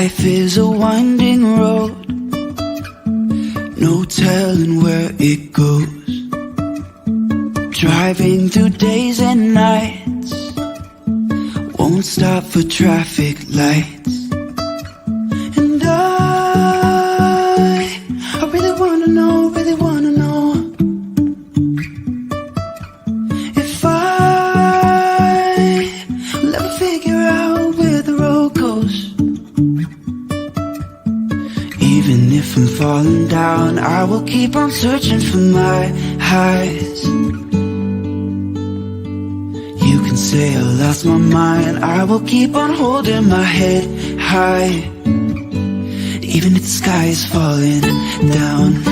Life is a winding road, no telling where it goes. Driving through days and nights, won't stop for traffic lights. And I really wanna know, if I'll ever figure out where the road goes. Even if I'm falling down, I will keep on searching for my highs. You can say I lost my mind, I will keep on holding my head high. Even if the sky is falling down.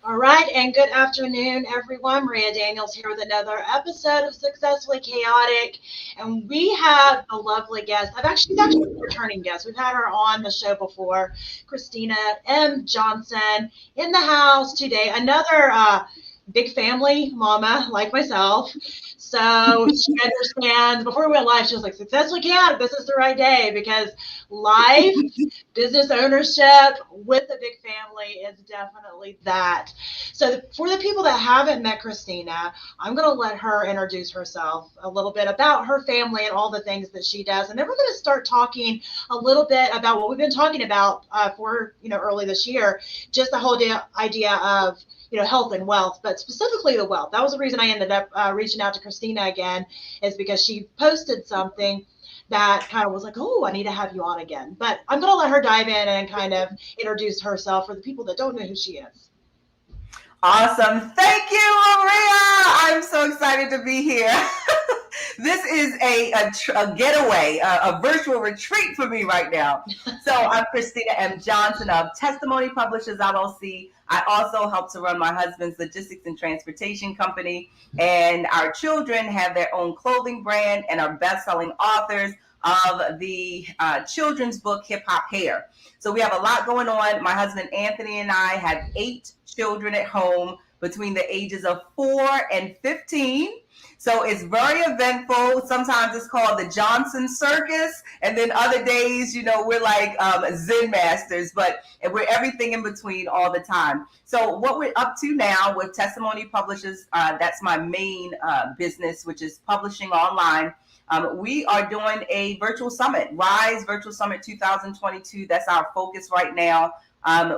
All right, and good afternoon, everyone. Maria Daniels here with another episode of Successfully Chaotic, and we have a lovely guest. She's actually a returning guest. We've had her on the show before, Christina M. Johnson, in the house today. Another big family mama like myself. So she understands. Before we went live, she was like, "Successfully Chaotic, this is the right day," because life, business ownership with a big family is definitely that. So for the people that haven't met Christina, I'm going to let her introduce herself a little bit about her family and all the things that she does. And then we're going to start talking a little bit about what we've been talking about for early this year, just the whole idea of health and wealth, but specifically the wealth. That was the reason I ended up reaching out to Christina again, is because she posted something that kind of was like, oh, I need to have you on again. But I'm going to let her dive in and kind of introduce herself for the people that don't know who she is. Awesome. Thank you, Maria. I'm so excited to be here. This is a getaway, a virtual retreat for me right now. So I'm Christina M. Johnson of Testimony Publishers, LLC. I also help to run my husband's logistics and transportation company. And our children have their own clothing brand and are best-selling authors of the children's book, Hip Hop Hair. So we have a lot going on. My husband, Anthony, and I have 8 children at home between the ages of 4 and 15. So it's very eventful. Sometimes it's called the Johnson Circus. And then other days, we're like Zen masters, but we're everything in between all the time. So what we're up to now with Testimony Publishers, that's my main business, which is publishing online. We are doing a virtual summit, Rise Virtual Summit 2022. That's our focus right now.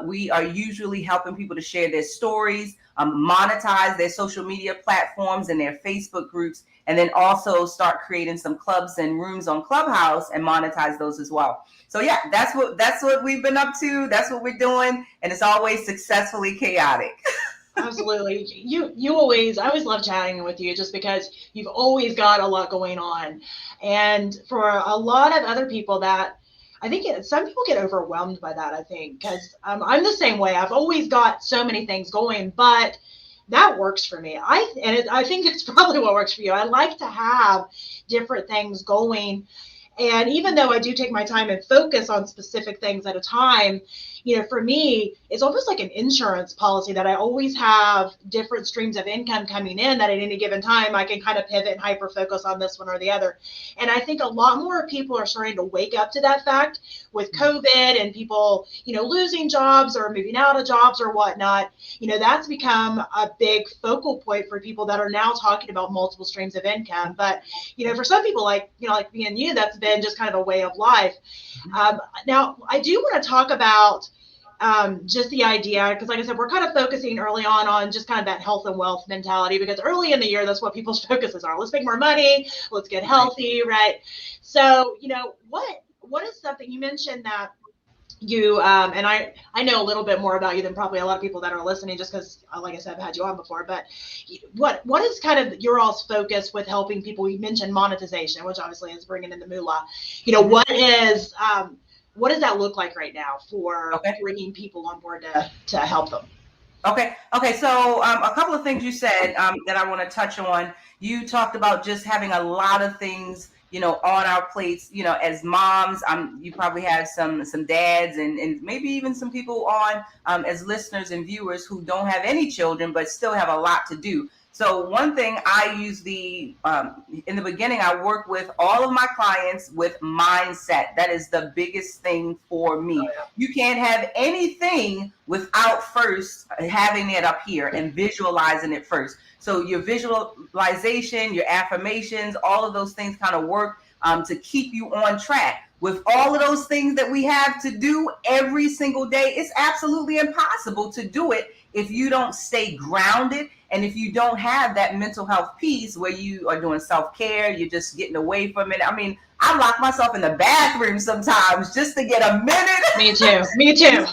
We are usually helping people to share their stories, monetize their social media platforms and their Facebook groups, and then also start creating some clubs and rooms on Clubhouse and monetize those as well. So yeah, that's what we've been up to. That's what we're doing, and it's always successfully chaotic. Absolutely. I always love chatting with you just because you've always got a lot going on. And for a lot of other people that I think some people get overwhelmed by that, I think, because I'm the same way. I've always got so many things going, but that works for me. I think it's probably what works for you. I like to have different things going. And even though I do take my time and focus on specific things at a time, for me, it's almost like an insurance policy that I always have different streams of income coming in that at any given time, I can kind of pivot and hyper focus on this one or the other. And I think a lot more people are starting to wake up to that fact with COVID and people, losing jobs or moving out of jobs or whatnot. That's become a big focal point for people that are now talking about multiple streams of income. But, for some people like me and you, that's been just kind of a way of life. Now, I do want to talk about just the idea, because like I said, we're kind of focusing early on just kind of that health and wealth mentality, because early in the year, that's what people's focuses are. Let's make more money. Let's get healthy, right? So, what is something you mentioned that you, and I know a little bit more about you than probably a lot of people that are listening, just because, like I said, I've had you on before, but what is kind of your all's focus with helping people? You mentioned monetization, which obviously is bringing in the moolah. What does that look like right now for bringing people on board to help them? Okay. So a couple of things you said that I want to touch on. You talked about just having a lot of things, on our plates, as moms. You probably have some dads and maybe even some people on as listeners and viewers who don't have any children, but still have a lot to do. So one thing I use in the beginning, I work with all of my clients with mindset. That is the biggest thing for me. You can't have anything without first having it up here and visualizing it first. So your visualization, your affirmations, all of those things kind of work to keep you on track. With all of those things that we have to do every single day, it's absolutely impossible to do it if you don't stay grounded and if you don't have that mental health piece where you are doing self-care, you're just getting away from it. I mean, I lock myself in the bathroom sometimes just to get a minute. Me too.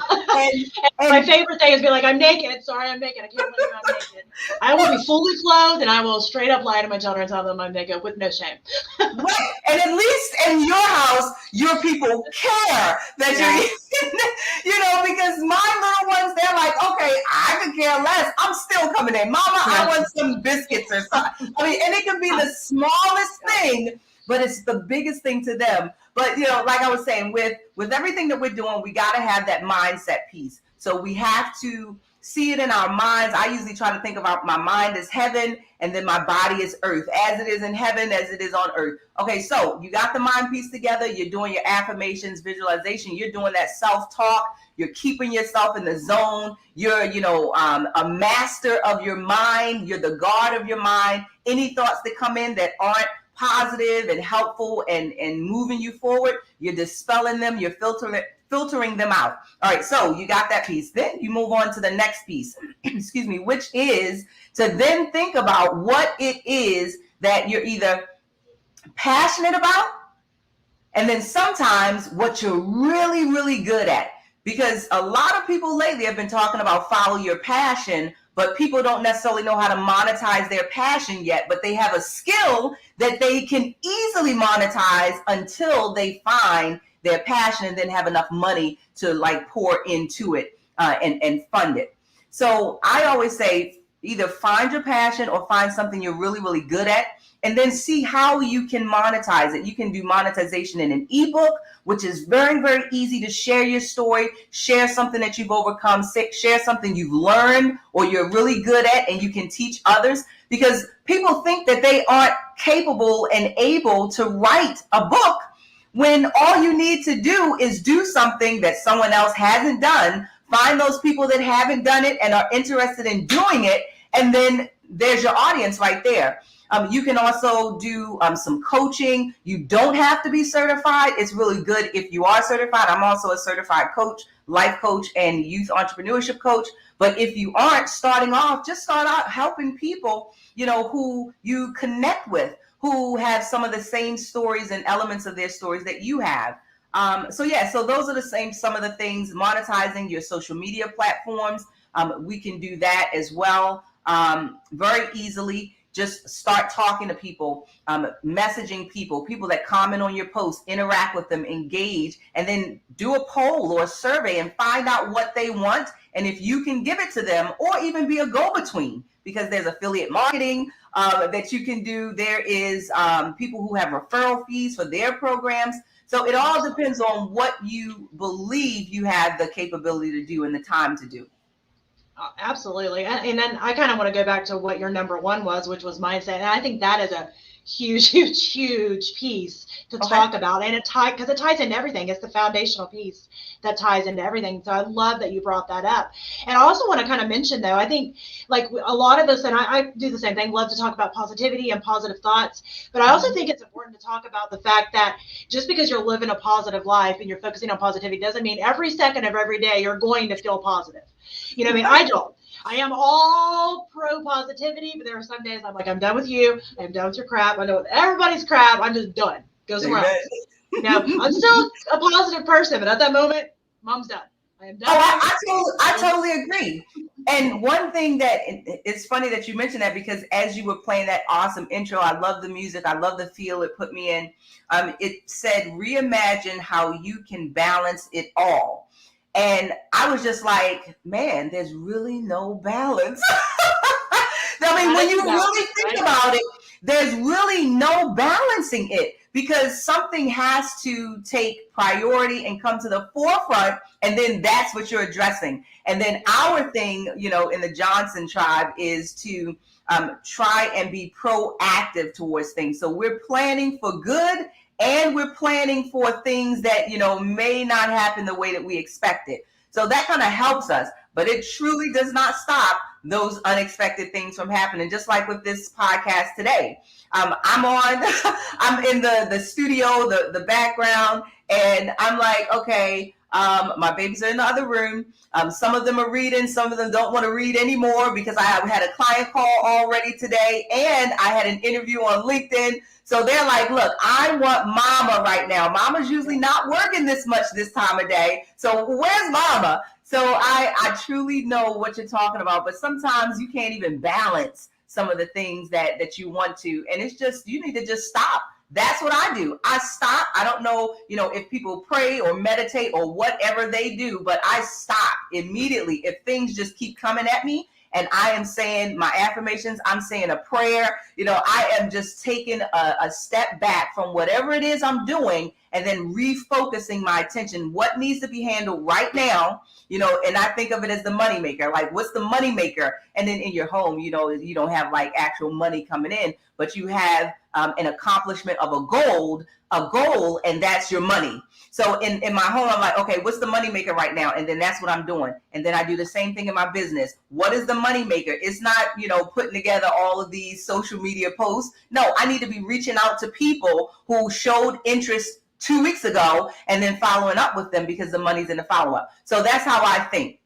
And my favorite thing is be like, I'm naked. Sorry, I'm naked. I can't believe I'm naked. I will be fully clothed and I will straight up lie to my children and tell them I'm naked with no shame. Right. And at least in your house, your people care that you're, because my little ones, they're like, okay, I could care less. I'm still coming in. Mama, I want some biscuits or something. I mean, and it can be the smallest thing, but it's the biggest thing to them. But, like I was saying, with everything that we're doing, we got to have that mindset piece. So we have to see it in our minds. I usually try to think about my mind as heaven and then my body is earth, as it is in heaven, as it is on earth. Okay, so you got the mind piece together. You're doing your affirmations, visualization. You're doing that self-talk. You're keeping yourself in the zone. You're, a master of your mind. You're the guard of your mind. Any thoughts that come in that aren't positive and helpful and moving you forward, you're dispelling them. You're filtering them out. All right, so you got that piece. Then you move on to the next piece, which is to then think about what it is that you're either passionate about, and then sometimes what you're really, really good at. Because a lot of people lately have been talking about follow your passion, but people don't necessarily know how to monetize their passion yet, but they have a skill that they can easily monetize until they find their passion and then have enough money to pour into it and fund it. So I always say either find your passion or find something you're really, really good at, and then see how you can monetize it. You can do monetization in an ebook, which is very, very easy to share your story, share something that you've overcome, share something you've learned or you're really good at and you can teach others, because people think that they aren't capable and able to write a book when all you need to do is do something that someone else hasn't done, find those people that haven't done it and are interested in doing it, and then there's your audience right there. You can also do some coaching. You don't have to be certified. It's really good if you are certified. I'm also a certified coach, life coach, and youth entrepreneurship coach. But if you aren't, starting off, just start out helping people, who you connect with, who have some of the same stories and elements of their stories that you have. So those are some of the things. Monetizing your social media platforms. We can do that as well very easily. Just start talking to people, messaging people that comment on your posts, interact with them, engage, and then do a poll or a survey and find out what they want. And if you can give it to them, or even be a go-between, because there's affiliate marketing that you can do. There is people who have referral fees for their programs. So it all depends on what you believe you have the capability to do and the time to do. Absolutely. And then I kind of want to go back to what your number one was, which was mindset. And I think that is a huge piece to talk about. And because it ties into everything. It's the foundational piece that ties into everything. So I love that you brought that up. And I also want to kind of mention, though, I think a lot of us, and I do the same thing, love to talk about positivity and positive thoughts. But I also think it's important to talk about the fact that just because you're living a positive life and you're focusing on positivity doesn't mean every second of every day you're going to feel positive. I don't. I am all pro positivity, but there are some days I'm like, I'm done with you. I'm done with your crap. I know everybody's crap. I'm just done. Go somewhere else. I'm still a positive person, but at that moment, Mom's done. I am done. I totally agree. And one thing that it's funny that you mentioned that, because as you were playing that awesome intro, I love the music. I love the feel it put me in. It said, reimagine how you can balance it all. And I was just like, man, there's really no balance. I mean, when you really think about it, there's really no balancing it, because something has to take priority and come to the forefront, and then that's what you're addressing. And then our thing, in the Johnson tribe is to try and be proactive towards things. So we're planning for good, and we're planning for things that, may not happen the way that we expected. So that kind of helps us, but it truly does not stop those unexpected things from happening. Just like with this podcast today. I'm in the studio, the background, and I'm like, okay, my babies are in the other room. Some of them are reading, some of them don't want to read anymore because I had a client call already today, and I had an interview on LinkedIn. So they're like, look, I want mama right now. Mama's usually not working this much this time of day. So where's mama? So I truly know what you're talking about, but sometimes you can't even balance some of the things that you want to. And it's just, you need to just stop. That's what I do. I stop. I don't know, if people pray or meditate or whatever they do, but I stop immediately if things just keep coming at me. And I am saying my affirmations, I'm saying a prayer, I am just taking a step back from whatever it is I'm doing and then refocusing my attention. What needs to be handled right now, and I think of it as the moneymaker. Like, what's the moneymaker? And then in your home, you don't have like actual money coming in, but you have an accomplishment of a goal, and that's your money. So in my home, I'm like, okay, what's the money maker right now? And then that's what I'm doing. And then I do the same thing in my business. What is the money maker? It's not, putting together all of these social media posts. No, I need to be reaching out to people who showed interest 2 weeks ago and then following up with them because the money's in the follow-up. So that's how I think.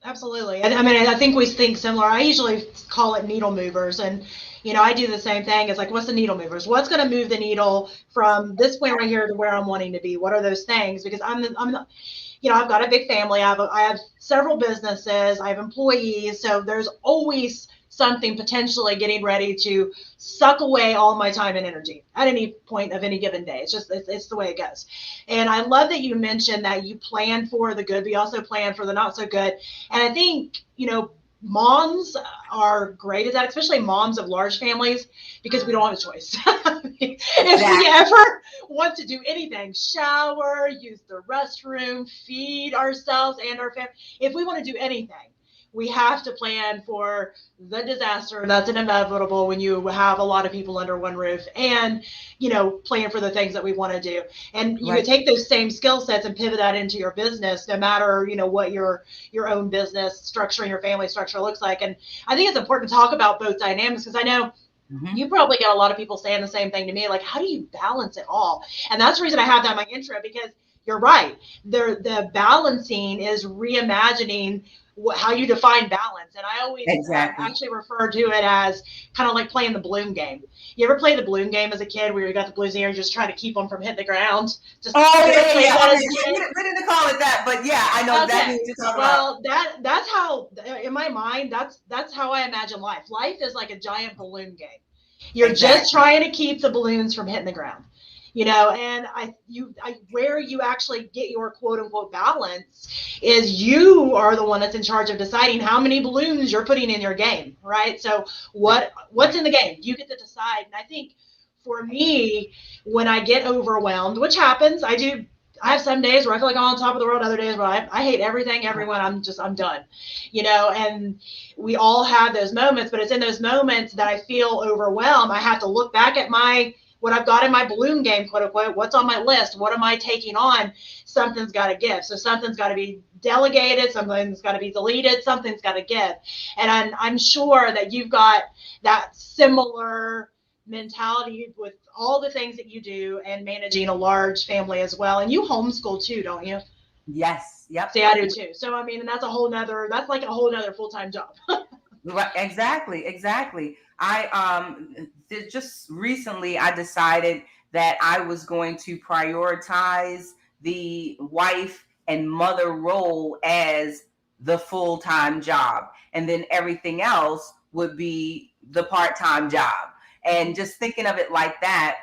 Absolutely. And I think we think similar. I usually call it needle movers. And, I do the same thing. It's like, what's the needle movers? What's going to move the needle from this point right here to where I'm wanting to be? What are those things? Because I'm I've got a big family. I have several businesses. I have employees. So there's always something potentially getting ready to suck away all my time and energy at any point of any given day. It's the way it goes. And I love that you mentioned that you plan for the good, but you also plan for the not so good. And I think, moms are great at that, especially moms of large families, because we don't have a choice. If we ever want to do anything, shower, use the restroom, feed ourselves and our family, if we want to do anything, we have to plan for the disaster that's inevitable when you have a lot of people under one roof, and, plan for the things that we want to do. And you could take those same skill sets and pivot that into your business, no matter, what your own business structure and your family structure looks like. And I think it's important to talk about both dynamics, because I know you probably get a lot of people saying the same thing to me, like, how do you balance it all? And that's the reason I have that in my intro, because you're right. The balancing is reimagining how you define balance. And I always actually refer to it as kind of like playing the balloon game. You ever play the balloon game as a kid, where you got the balloons in the air, just trying to keep them from hitting the ground? We didn't call it that, but yeah, I know that means you're talking about. Well, that's how, in my mind, that's how I imagine life. Life is like a giant balloon game. You're just trying to keep the balloons from hitting the ground. And where you actually get your quote unquote balance is you are the one that's in charge of deciding how many balloons you're putting in your game, right? So what's in the game? You get to decide. And I think for me, when I get overwhelmed, which happens, I have some days where I feel like I'm on top of the world, other days where I hate everything, everyone, I'm done, and we all have those moments, but it's in those moments that I feel overwhelmed. I have to look back at what I've got in my balloon game, quote unquote, what's on my list, what am I taking on? Something's got to give. So something's got to be delegated, something's got to be deleted, something's got to give. And I'm sure that you've got that similar mentality with all the things that you do and managing a large family as well. And you homeschool too, don't you? Yes. Yep. See, I do too. So, and that's like a whole nother full-time job. Right. Exactly. I just recently I decided that I was going to prioritize the wife and mother role as the full-time job, and then everything else would be the part-time job. And just thinking of it like that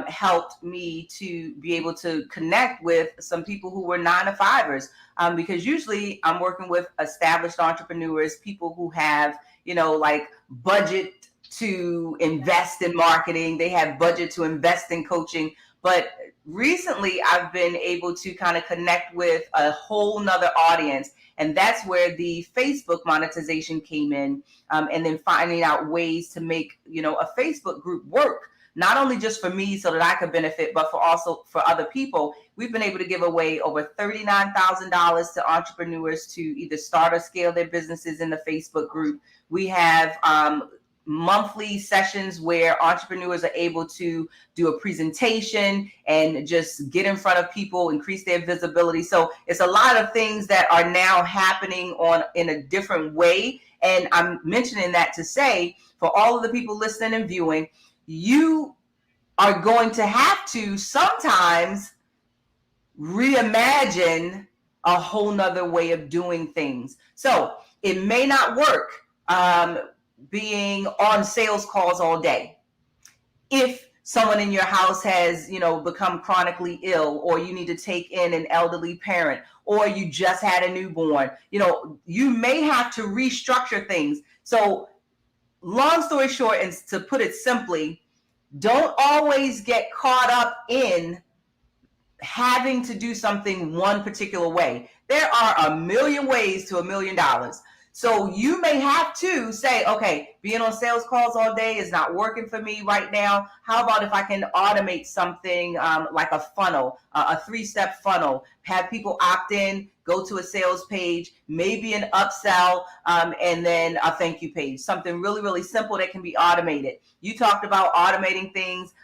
helped me to be able to connect with some people who were 9-to-5ers, because usually I'm working with established entrepreneurs, people who have, like budget to invest in marketing. They have budget to invest in coaching. But recently I've been able to kind of connect with a whole nother audience. And that's where the Facebook monetization came in, and then finding out ways to make, a Facebook group work, not only just for me so that I could benefit, but also for other people. We've been able to give away over $39,000 to entrepreneurs to either start or scale their businesses in the Facebook group. We have monthly sessions where entrepreneurs are able to do a presentation and just get in front of people, increase their visibility. So it's a lot of things that are now happening in a different way. And I'm mentioning that to say, for all of the people listening and viewing, you are going to have to sometimes reimagine a whole nother way of doing things. So it may not work being on sales calls all day. If someone in your house has, become chronically ill, or you need to take in an elderly parent, or you just had a newborn, you may have to restructure things. So long story short, and to put it simply, don't always get caught up in having to do something one particular way. There are a million ways to $1 million. So you may have to say, okay, being on sales calls all day is not working for me right now. How about if I can automate something like a funnel, a 3-step funnel, have people opt in, go to a sales page, maybe an upsell, and then a thank you page, something really, really simple that can be automated. You talked about automating things.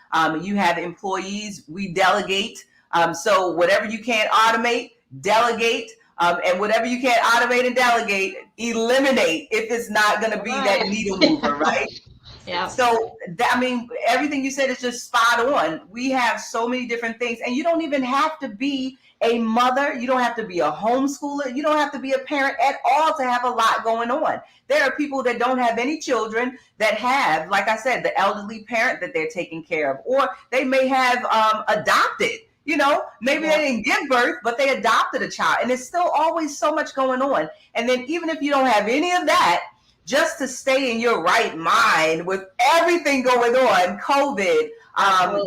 You have employees, we delegate. So whatever you can't automate, delegate. And whatever you can't automate and delegate, eliminate if it's not going to be that needle mover, right? Yeah. So, everything you said is just spot on. We have so many different things, and you don't even have to be a mother. You don't have to be a homeschooler. You don't have to be a parent at all to have a lot going on. There are people that don't have any children that have, like I said, the elderly parent that they're taking care of, or they may have adopted. Maybe they didn't give birth, but they adopted a child, and there's still always so much going on. And then even if you don't have any of that, just to stay in your right mind with everything going on, COVID,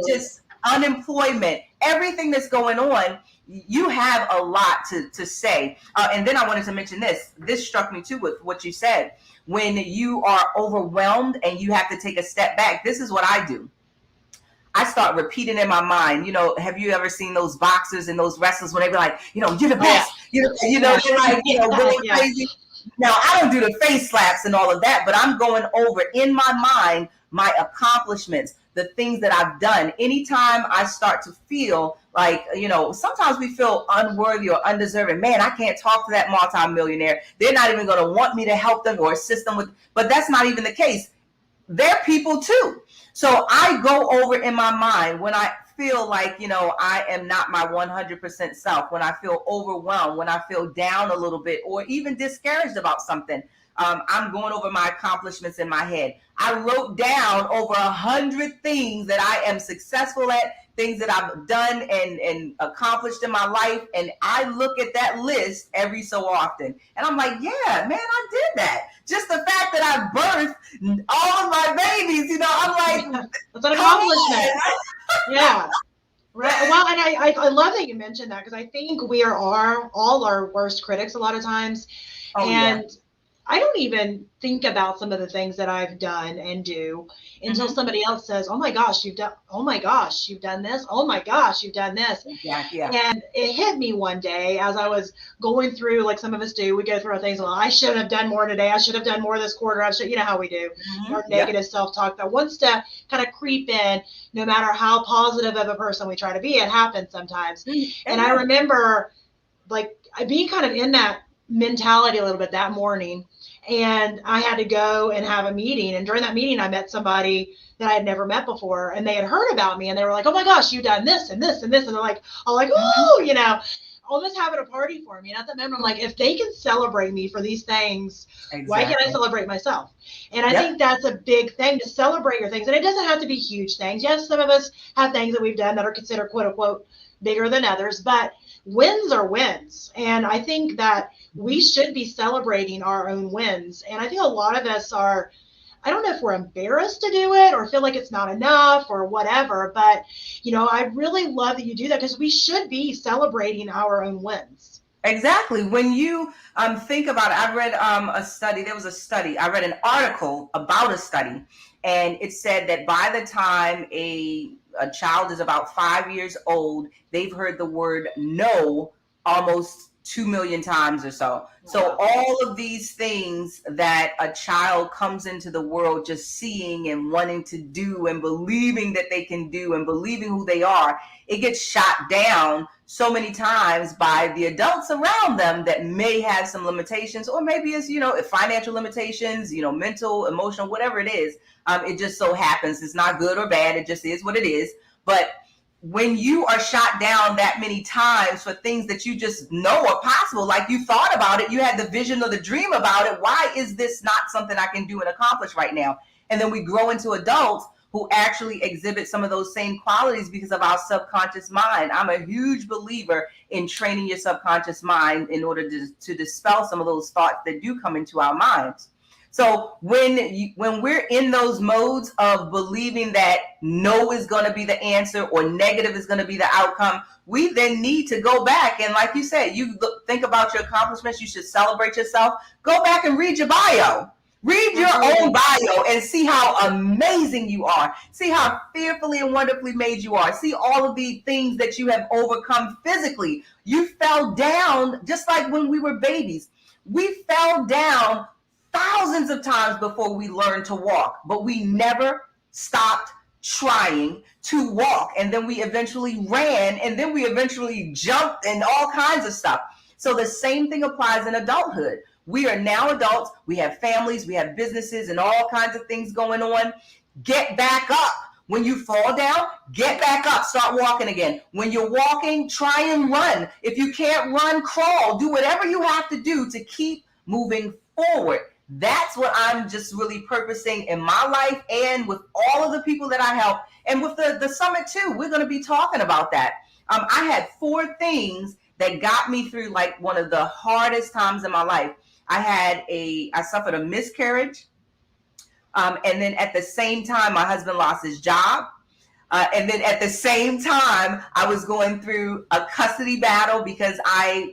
just unemployment, everything that's going on, you have a lot to say. And then I wanted to mention this. This struck me too with what you said. When you are overwhelmed and you have to take a step back, this is what I do. I start repeating in my mind, have you ever seen those boxers and those wrestlers when they be like, you're the best, you're like, going crazy. Now, I don't do the face slaps and all of that, but I'm going over in my mind, my accomplishments, the things that I've done. Anytime I start to feel like, sometimes we feel unworthy or undeserving. Man, I can't talk to that multimillionaire. They're not even going to want me to help them or assist them but that's not even the case. They're people too. So I go over in my mind when I feel like, I am not my 100% self, when I feel overwhelmed, when I feel down a little bit, or even discouraged about something. I'm going over my accomplishments in my head. I wrote down over 100 things that I am successful at, things that I've done and accomplished in my life. And I look at that list every so often. And I'm like, yeah, man, I did that. Just the fact that I birthed all of my babies, I'm like, that's an accomplishment. Yeah. Right. Well, and I love that you mentioned that, because I think we are all our worst critics a lot of times. And I don't even think about some of the things that I've done and do until somebody else says, oh my gosh, you've done this. Oh my gosh, you've done this. Yeah. And it hit me one day as I was going through, like some of us do, we go through our things. Well, I should have done more today. I should have done more this quarter. How we do our negative self-talk that wants to kind of creep in, no matter how positive of a person we try to be. It happens sometimes. And I remember like being kind of in that mentality a little bit that morning. And I had to go and have a meeting. And during that meeting, I met somebody that I had never met before. And they had heard about me. And they were like, oh my gosh, you've done this and this and this. And they're like, ooh, almost having a party for me. And at that moment, I'm like, if they can celebrate me for these things, why can't I celebrate myself? And I think that's a big thing, to celebrate your things. And it doesn't have to be huge things. Yes, some of us have things that we've done that are considered, quote unquote, bigger than others. But wins are wins. And I think that we should be celebrating our own wins. And I think a lot of us are I don't know if we're embarrassed to do it or feel like it's not enough or whatever, but I really love that you do that, because we should be celebrating our own wins. Exactly. When you think about it, I read a study. There was a study. I read an article about a study, and it said that by the time a child is about 5 years old, they've heard the word no almost 2 million times or so. So all of these things that a child comes into the world just seeing and wanting to do and believing that they can do and believing who they are, it gets shot down so many times by the adults around them that may have some limitations, or maybe it's, financial limitations, mental, emotional, whatever it is. It just so happens it's not good or bad. It just is what it is. But when you are shot down that many times for things that you just know are possible, like you thought about it, you had the vision or the dream about it, why is this not something I can do and accomplish right now? And then we grow into adults who actually exhibit some of those same qualities because of our subconscious mind. I'm a huge believer in training your subconscious mind in order to dispel some of those thoughts that do come into our minds. So when we're in those modes of believing that no is going to be the answer or negative is going to be the outcome, we then need to go back. And like you said, think about your accomplishments. You should celebrate yourself. Go back and read your bio. Read your own bio and see how amazing you are. See how fearfully and wonderfully made you are. See all of the things that you have overcome physically. You fell down just like when we were babies. We fell down thousands of times before we learned to walk, but we never stopped trying to walk. And then we eventually ran, and then we eventually jumped and all kinds of stuff. So the same thing applies in adulthood. We are now adults. We have families, we have businesses, and all kinds of things going on. Get back up. When you fall down, get back up. Start walking again. When you're walking, try and run. If you can't run, crawl. Do whatever you have to do to keep moving forward. That's what I'm just really purposing in my life and with all of the people that I help. And with the summit too, we're going to be talking about that. I had 4 things that got me through like one of the hardest times in my life. I suffered a miscarriage. And then at the same time, my husband lost his job. And then at the same time, I was going through a custody battle because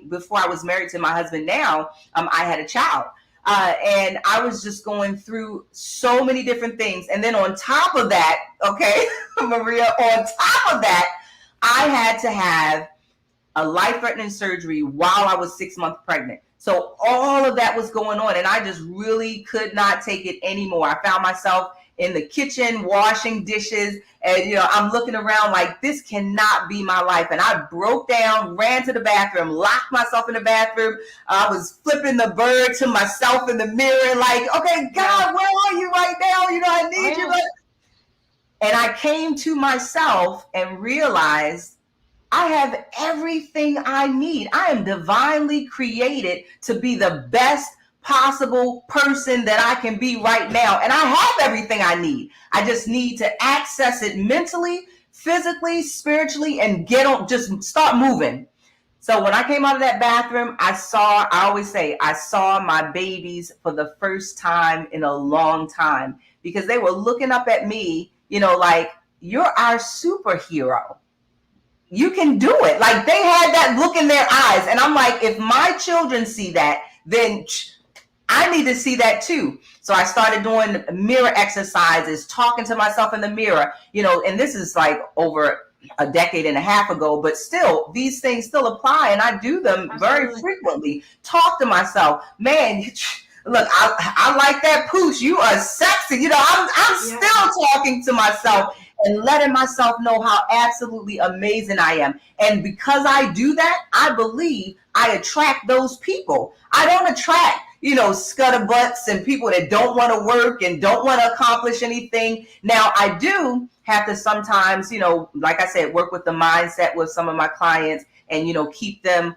before I was married to my husband now, I had a child. And I was just going through so many different things. And then on top of that, okay, Maria, on top of that, I had to have a life-threatening surgery while I was 6 months pregnant. So all of that was going on, and I just really could not take it anymore. I found myself in the kitchen washing dishes, and I'm looking around like, this cannot be my life. And I broke down, ran to the bathroom, locked myself in the bathroom. I was flipping the bird to myself in the mirror, like, okay, God, where are you right now? I need you. And I came to myself and realized I have everything I need. I am divinely created to be the best possible person that I can be right now. And I have everything I need. I just need to access it mentally, physically, spiritually, and just start moving. So when I came out of that bathroom, I always say, I saw my babies for the first time in a long time, because they were looking up at me, like, you're our superhero. You can do it. Like, they had that look in their eyes. And I'm like, if my children see that, then I need to see that too. So I started doing mirror exercises, talking to myself in the mirror, and this is like over a decade and a half ago, but still, these things still apply, and I do them very frequently. Talk to myself, man. Look, I like that pooch. You are sexy. I'm still talking to myself and letting myself know how absolutely amazing I am. And because I do that, I believe I attract those people. I don't attract, scuttlebutts and people that don't want to work and don't want to accomplish anything. Now, I do have to sometimes, like I said, work with the mindset with some of my clients and, keep them,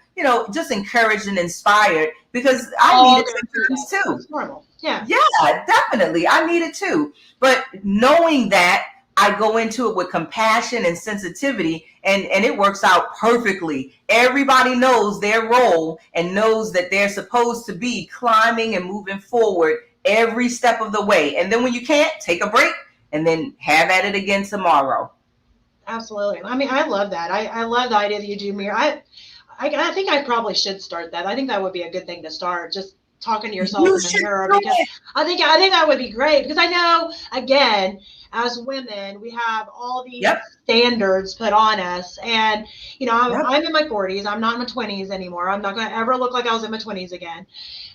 just encouraged and inspired, because I need it sometimes too. It's normal. Yeah. Yeah, definitely. I need it too. But knowing that, I go into it with compassion and sensitivity, and it works out perfectly. Everybody knows their role and knows that they're supposed to be climbing and moving forward every step of the way. And then when you can't, take a break and then have at it again tomorrow. Absolutely. I mean, I love that. I love the idea that you do mirror. I think I probably should start that. I think that would be a good thing to start. Just talking to yourself You in the should mirror, do because it. I think that would be great, because I know, again, as women, we have all these Yep. standards put on us, and Yep. I'm in my 40s. I'm not in my 20s anymore. I'm not going to ever look like I was in my 20s again.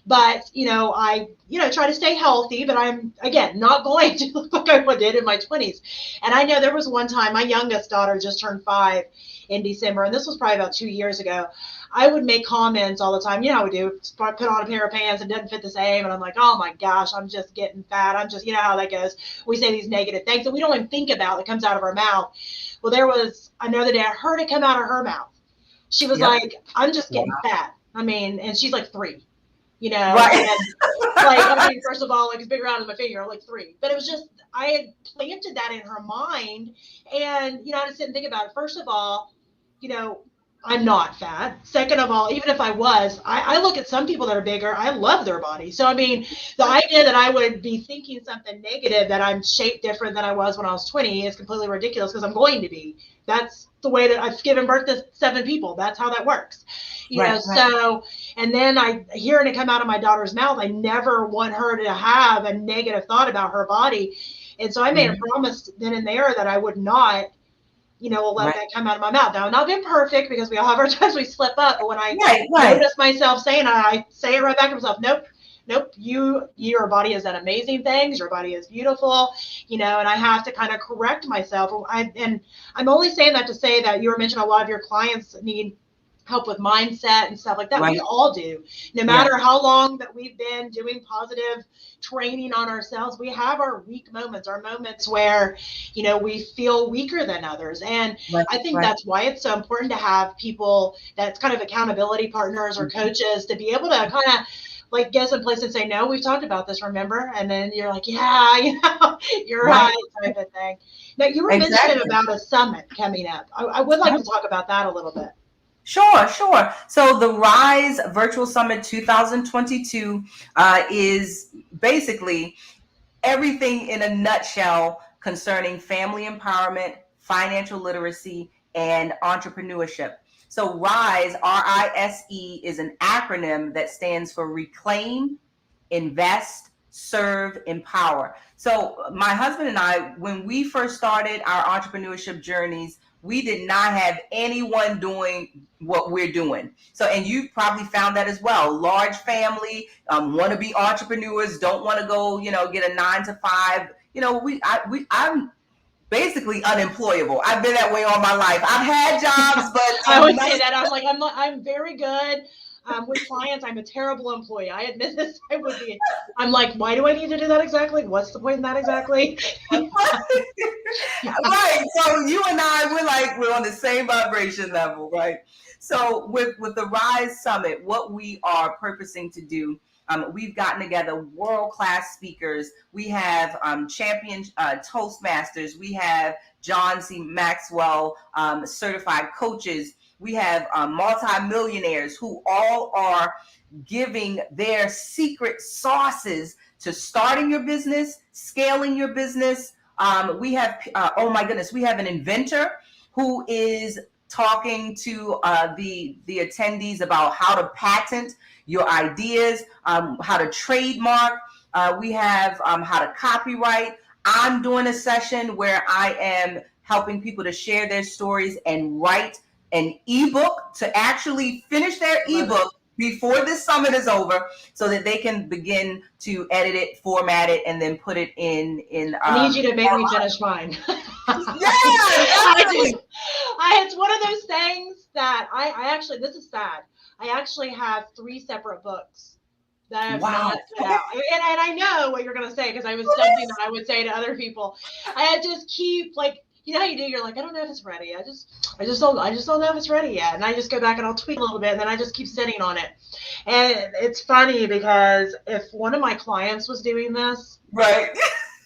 But I try to stay healthy, but I'm, again, not going to look like I did in my 20s. And I know there was one time, my youngest daughter just turned 5 in December, and this was probably about 2 years ago. I would make comments all the time. You know how we do. Put on a pair of pants and doesn't fit the same, and I'm like, oh my gosh, I'm just getting fat. I'm just, you know how that goes. We say these negative things that we don't even think about that comes out of our mouth. Well, there was another day I heard it come out of her mouth. She was Yep. like, I'm just getting fat. I mean, and she's like 3. Right. And like, I mean, first of all, like, as big around as my finger, I'm like 3. But it was just, I had planted that in her mind, and I just didn't think about it. First of all, I'm not fat. Second of all, even if I was, I look at some people that are bigger. I love their body. So, I mean, the idea that I would be thinking something negative, that I'm shaped different than I was when I was 20, is completely ridiculous, because I'm going to be. That's the way that I've given birth to 7 people. That's how that works. Right. So, and then hearing it come out of my daughter's mouth, I never want her to have a negative thought about her body. And so I made a promise then and there that I would not, let that come out of my mouth. Now, I've not been perfect, because we all have our times we slip up. But when I notice myself saying, I say it right back to myself, nope, your body has done amazing things. Your body is beautiful, and I have to kind of correct myself. And I'm only saying that to say that you were mentioning a lot of your clients need help with mindset and stuff like that. Right. We all do. No matter how long that we've been doing positive training on ourselves, we have our weak moments, our moments where, we feel weaker than others. And I think that's why it's so important to have people that's kind of accountability partners or coaches, to be able to kind of like get some place and say, no, we've talked about this, remember? And then you're like, yeah, you're right, type of thing. Now, you were mentioning about a summit coming up. I would like to talk about that a little bit. Sure. So the Rise Virtual Summit 2022 is basically everything in a nutshell concerning family empowerment, financial literacy, and entrepreneurship. So RISE, R-I-S-E, is an acronym that stands for Reclaim, Invest, Serve, Empower. So my husband and I, when we first started our entrepreneurship journeys, we did not have anyone doing what we're doing. So, and you probably found that as well. Large family, want to be entrepreneurs, don't want to go, get a 9 to 5. I'm basically unemployable. I've been that way all my life. I've had jobs, but I would say that I'm very good. With clients, I'm a terrible employee. I admit this. I'm like, why do I need to do that exactly? What's the point in that exactly? Right. So you and I, we're on the same vibration level, right? So with the Rise Summit, what we are purposing to do, we've gotten together world-class speakers. We have champion Toastmasters. We have John C. Maxwell certified coaches. We have multi-millionaires who all are giving their secret sauces to starting your business, scaling your business. We have, oh my goodness, we have an inventor who is talking to the attendees about how to patent your ideas, how to trademark. We have how to copyright. I'm doing a session where I am helping people to share their stories and write an ebook, to actually finish their ebook before this summit is over, so that they can begin to edit it, format it, and then put it in. I need you to make me finish mine. It's one of those things that I actually, this is sad, I actually have 3 separate books that I have not put out. And I know what you're going to say, because I was something that I would say to other people. I just keep you know how you do, you're like, I don't know if it's ready. I just don't know if it's ready yet. And I just go back and I'll tweak a little bit, and then I just keep sitting on it. And it's funny, because if one of my clients was doing this, right,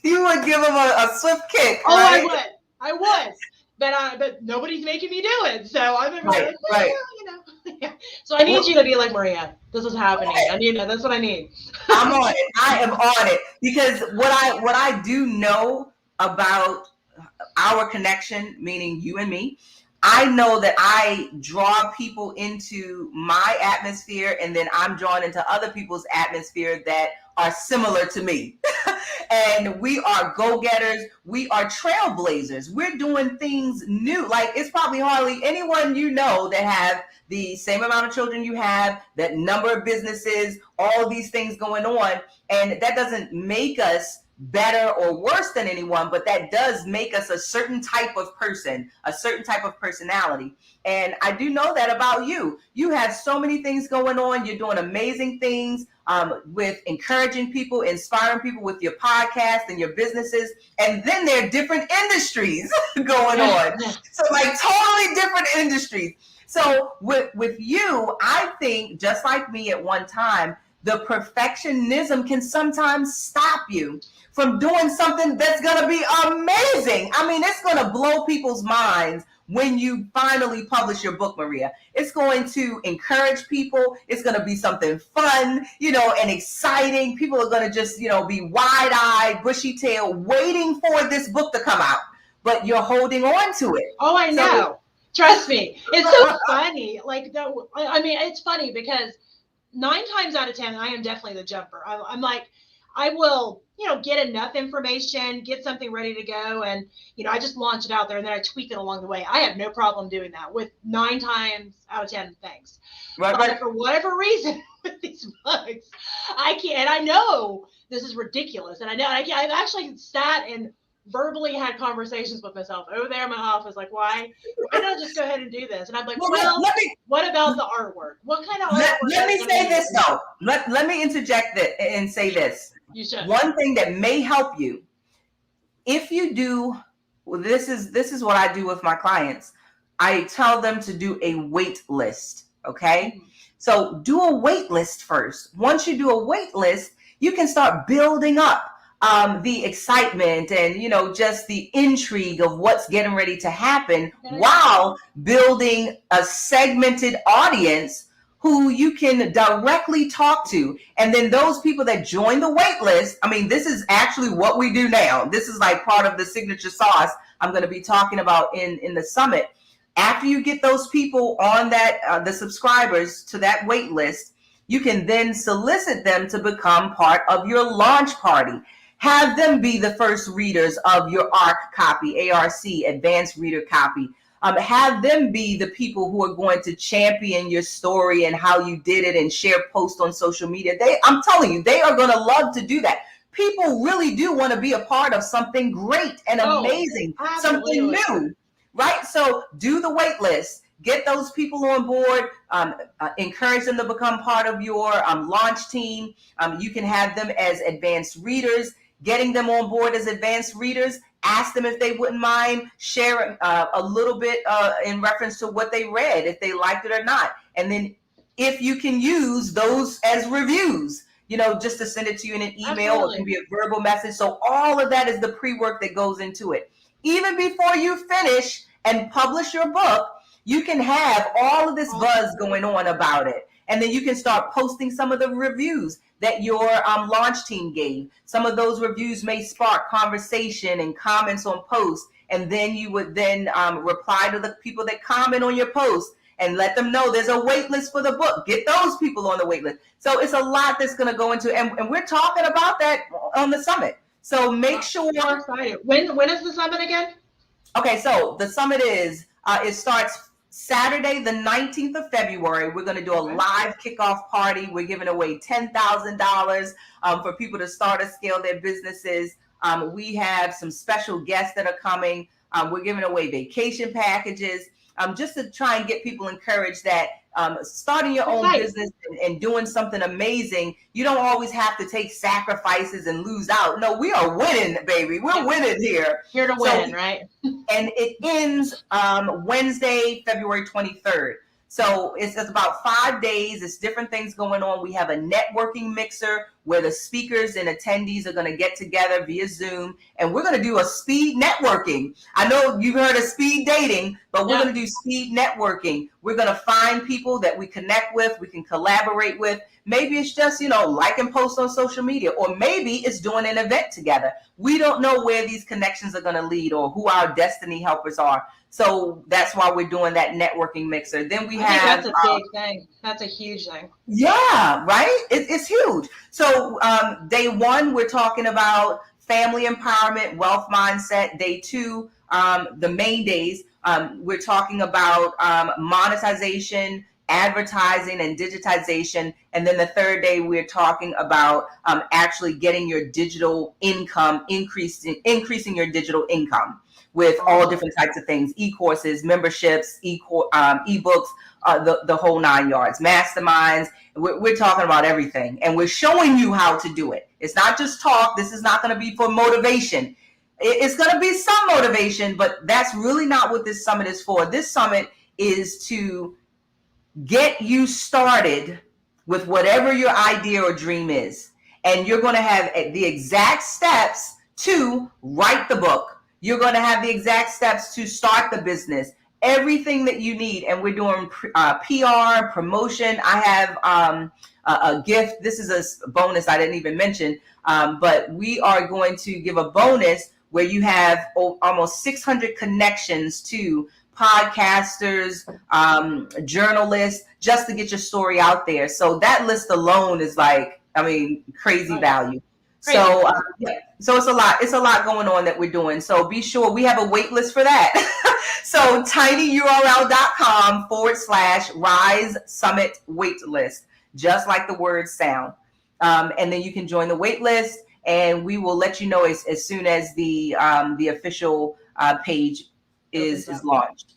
you would give them a swift kick. Oh, right? I would. but nobody's making me do it. So I'm Right, right. you know. Yeah. So I need you to be like, Maria, this is happening. I need that's what I need. I'm on it. I am on it, because what I do know about our connection, meaning you and me, I know that I draw people into my atmosphere, and then I'm drawn into other people's atmosphere that are similar to me. And we are go-getters. We are trailblazers. We're doing things new. Like, it's probably hardly anyone you know that have the same amount of children you have, that number of businesses, all of these things going on. And that doesn't make us better or worse than anyone, but that does make us a certain type of person, a certain type of personality. And I do know that about you. You have so many things going on. You're doing amazing things with encouraging people, inspiring people with your podcast and your businesses. And then there are different industries going on. So like totally different industries. So with you, I think just like me at one time, the perfectionism can sometimes stop you from doing something that's going to be amazing. I mean, it's going to blow people's minds when you finally publish your book, Maria. It's going to encourage people. It's going to be something fun, and exciting. People are going to just, be wide-eyed, bushy-tailed, waiting for this book to come out. But you're holding on to it. Oh, I know. Trust me. It's so funny. Like, I mean, it's funny because 9 times out of 10, I am definitely the jumper. I'm like, I will, get enough information, get something ready to go. And, I just launch it out there and then I tweak it along the way. I have no problem doing that with 9 times out of 10 things. But for whatever reason with these books, I can't. And I know this is ridiculous. And I know I've actually sat and verbally had conversations with myself over there in my office, like, why don't I just go ahead and do this? And I'm like, what about the artwork? What kind of artwork? Let me say this though. Let me interject and say this. You should. One thing that may help you, if you do, this is what I do with my clients. I tell them to do a wait list. Okay. Mm-hmm. So do a wait list first. Once you do a wait list, you can start building up the excitement and, just the intrigue of what's getting ready to happen while building a segmented audience who you can directly talk to. And then those people that join the wait list, I mean, this is actually what we do now. This is like part of the signature sauce I'm going to be talking about in the summit. After you get those people on that, the subscribers to that wait list, you can then solicit them to become part of your launch party. Have them be the first readers of your ARC copy, ARC, advanced reader copy. Have them be the people who are going to champion your story and how you did it and share posts on social media. I'm telling you, they are going to love to do that. People really do want to be a part of something great and amazing, something new, right? So do the wait list. Get those people on board, encourage them to become part of your launch team. You can have them as advanced readers. Getting them on board as advanced readers, ask them if they wouldn't mind sharing a little bit in reference to what they read, if they liked it or not. And then if you can use those as reviews, just to send it to you in an email. Absolutely. Or it can be a verbal message. So all of that is the pre-work that goes into it. Even before you finish and publish your book, you can have all of this buzz going on about it. And then you can start posting some of the reviews that your launch team gave. Some of those reviews may spark conversation and comments on posts. And then you would then reply to the people that comment on your post and let them know there's a wait list for the book. Get those people on the wait list. So it's a lot that's going to go into it. And we're talking about that on the summit. So make sure. I'm excited. When is the summit again? Okay, so the summit is, it starts Saturday, the 19th of February. We're going to do a live kickoff party. We're giving away $10,000 for people to start or scale their businesses. We have some special guests that are coming. We're giving away vacation packages just to try and get people encouraged that starting your own business and doing something amazing, you don't always have to take sacrifices and lose out. No, we are winning, baby. We're winning here. Here to win, right? And it ends Wednesday, February 23rd. So it's about 5 days. It's different things going on. We have a networking mixer where the speakers and attendees are going to get together via Zoom, and we're going to do a speed networking. I know you've heard of speed dating, but we're going to do speed networking. We're going to find people that we connect with, we can collaborate with. Maybe it's just, like and post on social media, or maybe it's doing an event together. We don't know where these connections are going to lead or who our destiny helpers are. So that's why we're doing that networking mixer. Then we have. That's a big thing. That's a huge thing. Yeah, right? It's huge. So day 1, we're talking about family empowerment, wealth mindset. Day 2, the main days, we're talking about monetization, advertising, and digitization. And then the 3rd day, we're talking about actually getting your digital income, increasing your digital income with all different types of things, e-courses, memberships, e-books, the whole 9 yards, masterminds. We're talking about everything, and we're showing you how to do it. It's not just talk. This is not going to be for motivation. It's going to be some motivation, but that's really not what this summit is for. This summit is to get you started with whatever your idea or dream is. And you're going to have the exact steps to write the book. You're going to have the exact steps to start the business, everything that you need. And we're doing PR, promotion. I have a gift. This is a bonus I didn't even mention, but we are going to give a bonus where you have almost 600 connections to podcasters, journalists, just to get your story out there. So that list alone is crazy value. So so it's a lot. It's a lot going on that we're doing. So be sure we have a wait list for that. So tinyurl.com/Rise Summit wait list, just like the words sound. And then you can join the wait list, and we will let you know as soon as the official page is launched.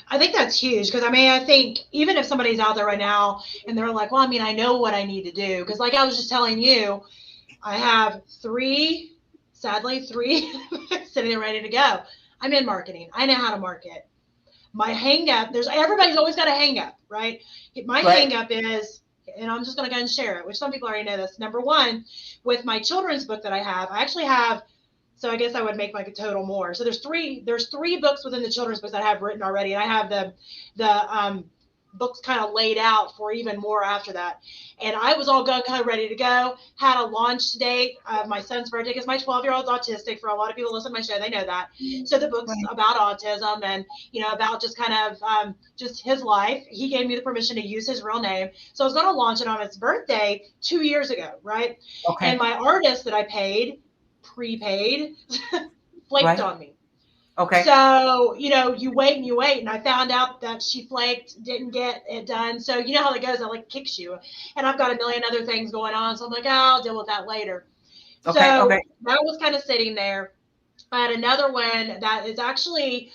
I think that's huge because I think even if somebody's out there right now and they're like, well, I know what I need to do, because like I was just telling you, I have three sitting there ready to go. I'm in marketing. I know how to market. My hang up, everybody's always got a hang up, right? My hang up is, and I'm just going to go and share it, which some people already know this. Number 1, with my children's book that I actually have, so I guess I would make like a total more. So there's three books within the children's books that I have written already. And I have the books kind of laid out for even more after that. And I was all kind of ready to go, had a launch date of my son's birthday, because my 12-year-old's autistic. For a lot of people listen to my show, they know that. So the book's about autism and, about just kind of just his life. He gave me the permission to use his real name. So I was going to launch it on his birthday 2 years ago, right? Okay. And my artist that I prepaid, flaked on me. Okay. So, you wait, and I found out that she flaked, didn't get it done. So you know how it goes, it kicks you. And I've got a million other things going on. So I'm like, I'll deal with that later. Okay, so that was kind of sitting there. I had another one that is actually,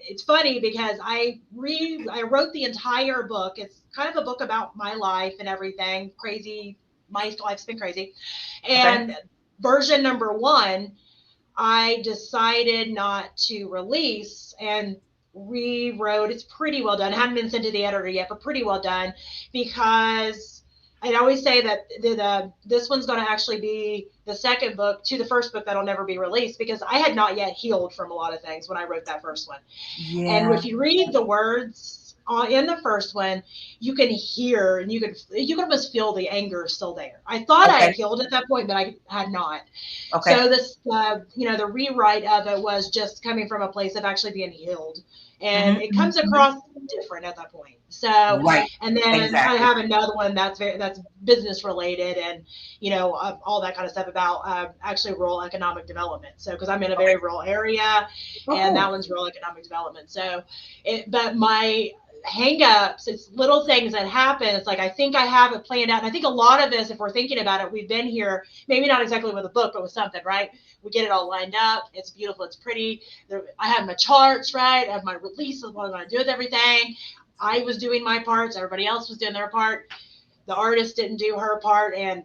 it's funny because I wrote the entire book. It's kind of a book about my life and everything. Crazy. My life's been crazy. And version number 1, I decided not to release and rewrote. It's pretty well done. It hadn't been sent to the editor yet, but pretty well done, because I always say that this one's going to actually be the second book to the first book that'll never be released, because I had not yet healed from a lot of things when I wrote that first one. Yeah. And if you read the words in the first one, you can hear and you can almost feel the anger still there. I thought I had healed at that point, but I had not. Okay. So this, the rewrite of it was just coming from a place of actually being healed, and it comes across different at that point. So, and then I have another one that's business related, and all that kind of stuff about actually rural economic development. So, because I'm in a very rural area, and that one's rural economic development. So, but my hang-ups, it's little things that happen. It's like, I think I have it planned out. And I think a lot of us, if we're thinking about it, we've been here, maybe not exactly with a book, but with something, right? We get it all lined up. It's beautiful. It's pretty. I have my charts, right? I have my release of what I'm going to do with everything. I was doing my parts. Everybody else was doing their part. The artist didn't do her part. And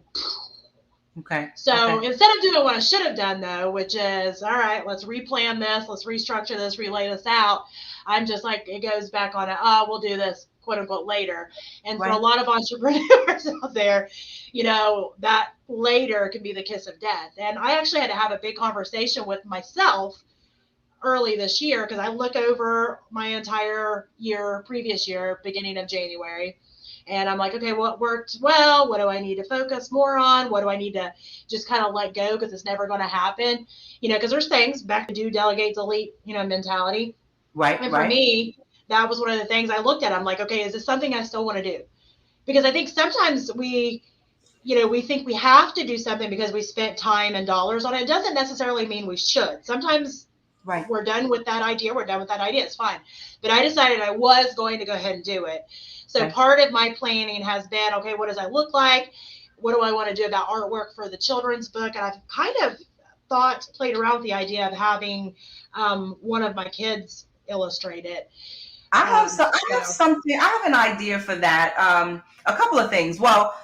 so instead of doing what I should have done, though, which is, all right, let's replan this, let's restructure this, relay this out, I'm just like, it goes back on it. Oh, we'll do this. quote unquote later. And for a Right. lot of entrepreneurs out there, that later can be the kiss of death. And I actually had to have a big conversation with myself early this year because I look over my entire year, previous year, beginning of January. And I'm like, okay, what worked well? What do I need to focus more on? What do I need to just kind of let go because it's never going to happen? Because there's things back to do, delegate, delete, mentality. Right. And for me, that was one of the things I looked at. I'm like, okay, is this something I still want to do? Because I think sometimes we think we have to do something because we spent time and dollars on it. It doesn't necessarily mean we should. Sometimes we're done with that idea. We're done with that idea. It's fine. But I decided I was going to go ahead and do it. So part of my planning has been, okay, what does I look like? What do I want to do about artwork for the children's book? And I've kind of played around with the idea of having one of my kids illustrate it. I have something. I have an idea for that. A couple of things. Well,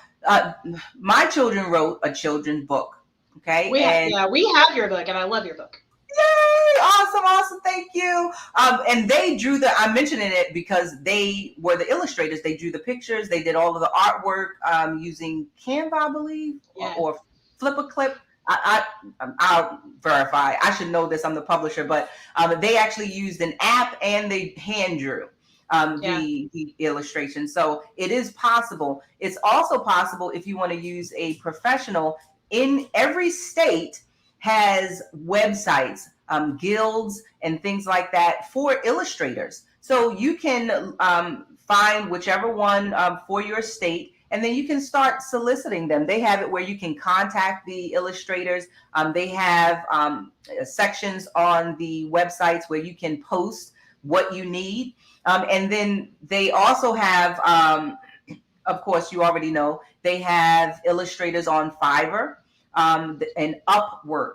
my children wrote a children's book. Okay. We have your book, and I love your book. Yay! Awesome. Thank you. And they drew I'm mentioning it because they were the illustrators. They drew the pictures. They did all of the artwork using Canva, I believe, or Flip-a-Clip. I'll verify. I should know this. I'm the publisher, but they actually used an app and they hand drew the illustration. So it is possible. It's also possible if you want to use a professional. In every state has websites, guilds, and things like that for illustrators. So you can find whichever one for your state, and then you can start soliciting them. They have it where you can contact the illustrators. They have sections on the websites where you can post what you need. And then they also have, of course, you already know, they have illustrators on Fiverr and Upwork.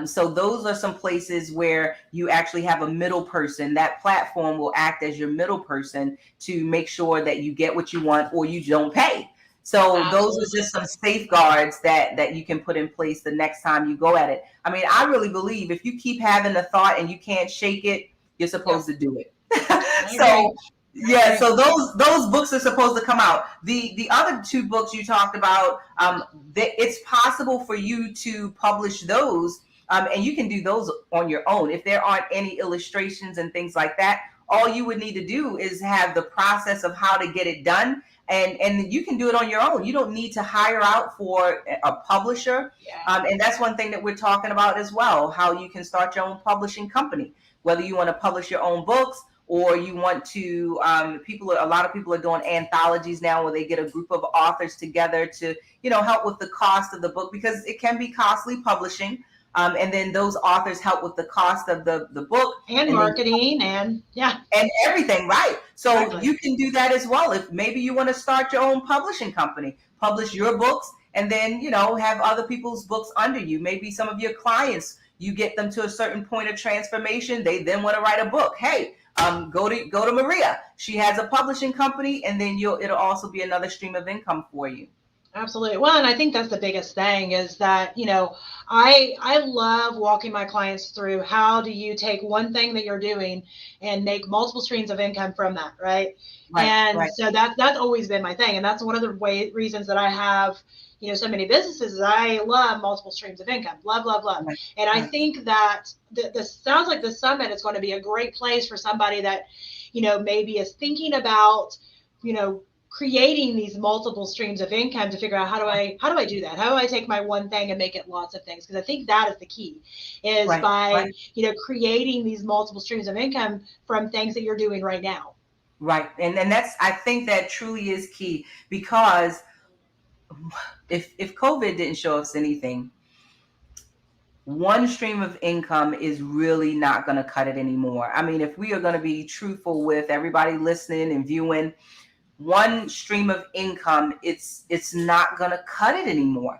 So those are some places where you actually have a middle person. That platform will act as your middle person to make sure that you get what you want or you don't pay. So those are just some safeguards that you can put in place the next time you go at it. I mean, I really believe if you keep having a thought and you can't shake it, you're supposed to do it. So those books are supposed to come out. The other two books you talked about, it's possible for you to publish those, and you can do those on your own. If there aren't any illustrations and things like that, all you would need to do is have the process of how to get it done, and you can do it on your own. You don't need to hire out for a publisher, and that's one thing that we're talking about as well, how you can start your own publishing company, whether you want to publish your own books, or you want to, a lot of people are doing anthologies now where they get a group of authors together to, help with the cost of the book, because it can be costly publishing. And then those authors help with the cost of the book. And marketing and everything, right? So you can do that as well. If maybe you want to start your own publishing company, publish your books, and then, have other people's books under you. Maybe some of your clients, you get them to a certain point of transformation. They then want to write a book. Hey, go to Maria. She has a publishing company, and then it'll also be another stream of income for you. Absolutely. Well, and I think that's the biggest thing is that, I love walking my clients through how do you take one thing that you're doing and make multiple streams of income from that, right? So that's always been my thing. And that's one of the reasons that I have, so many businesses is I love multiple streams of income. Love. And I think that this sounds like the summit is going to be a great place for somebody that, maybe is thinking about, creating these multiple streams of income to figure out how do I do that? How do I take my one thing and make it lots of things? Because I think that is the key is by creating these multiple streams of income from things that you're doing right now. Right. And I think that truly is key, because if COVID didn't show us anything, one stream of income is really not going to cut it anymore. I mean, if we are going to be truthful with everybody listening and viewing, one stream of income, it's not going to cut it anymore.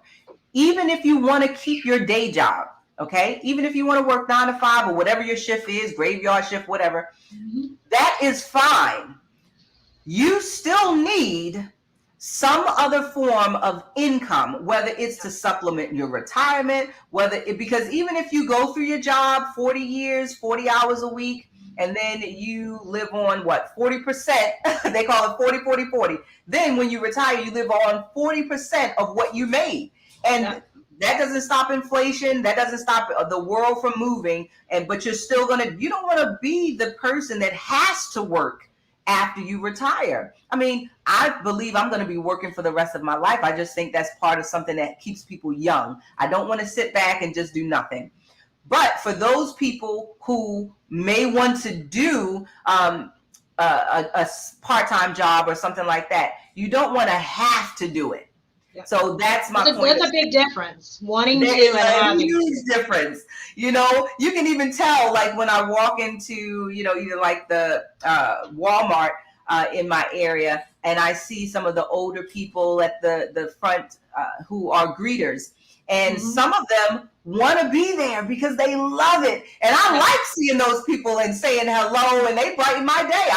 Even if you want to keep your day job, okay? Even if you want to work 9 to 5 or whatever your shift is, graveyard shift, whatever, that is fine. You still need some other form of income, whether it's to supplement your retirement, because even if you go through your job 40 years, 40 hours a week, and then you live on what, 40%. They call it 40. Then when you retire, you live on 40% of what you made. And that doesn't stop inflation. That doesn't stop the world from moving. But you're still you don't want to be the person that has to work after you retire. I mean, I believe I'm going to be working for the rest of my life. I just think that's part of something that keeps people young. I don't want to sit back and just do nothing. But for those people who may want to do a part-time job or something like that, you don't want to have to do it. Yeah. So that's my point. That's a big difference. Wanting to and having. Huge difference. You know, you can even tell, like when I walk into, you know, either like the Walmart in my area, and I see some of the older people at the front who are greeters, and some of them want to be there because they love it. And I like seeing those people and saying hello, and they brighten my day.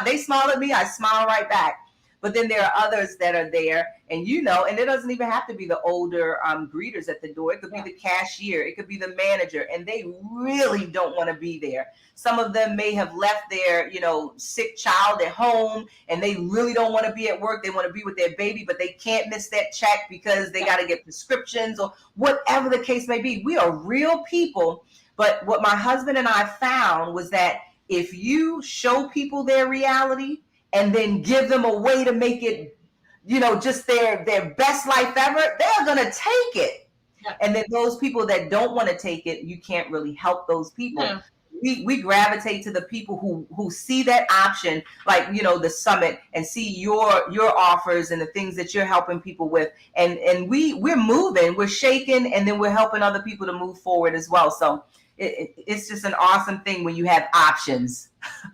They smile at me, I smile right back. But then there are others that are there, and you know, and it doesn't even have to be the older greeters at the door. It could be the cashier, it could be the manager, and they really don't want to be there. Some of them may have left their, you know, sick child at home, and they really don't want to be at work. They want to be with their baby, but they can't miss that check because they got to get prescriptions or whatever the case may be. We are real people, but what my husband and I found was that if you show people their reality, and then give them a way to make it, you know, just their best life ever, they're going to take it. Yeah. And then those people that don't want to take it, you can't really help those people. Yeah. We gravitate to the people who see that option, like, you know, the summit, and see your offers and the things that you're helping people with. And we're moving, we're shaking, and then we're helping other people to move forward as well. So it's just an awesome thing when you have options.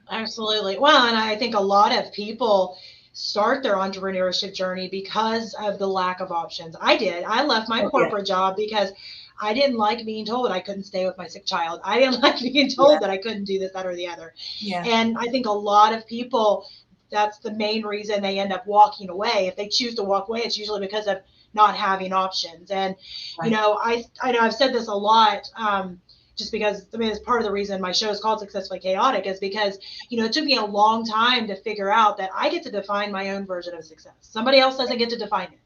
Absolutely. Well, and I think a lot of people start their entrepreneurship journey because of the lack of options. I did. I left my corporate job because I didn't like being told I couldn't stay with my sick child. I didn't like being told that I couldn't do this, that, or the other. Yeah. And I think a lot of people, that's the main reason they end up walking away. If they choose to walk away, it's usually because of not having options. And, you know, I know I've said this a lot, just because, I mean, it's part of the reason my show is called Successfully Chaotic, is because, you know, it took me a long time to figure out that I get to define my own version of success. Somebody else doesn't get to define it.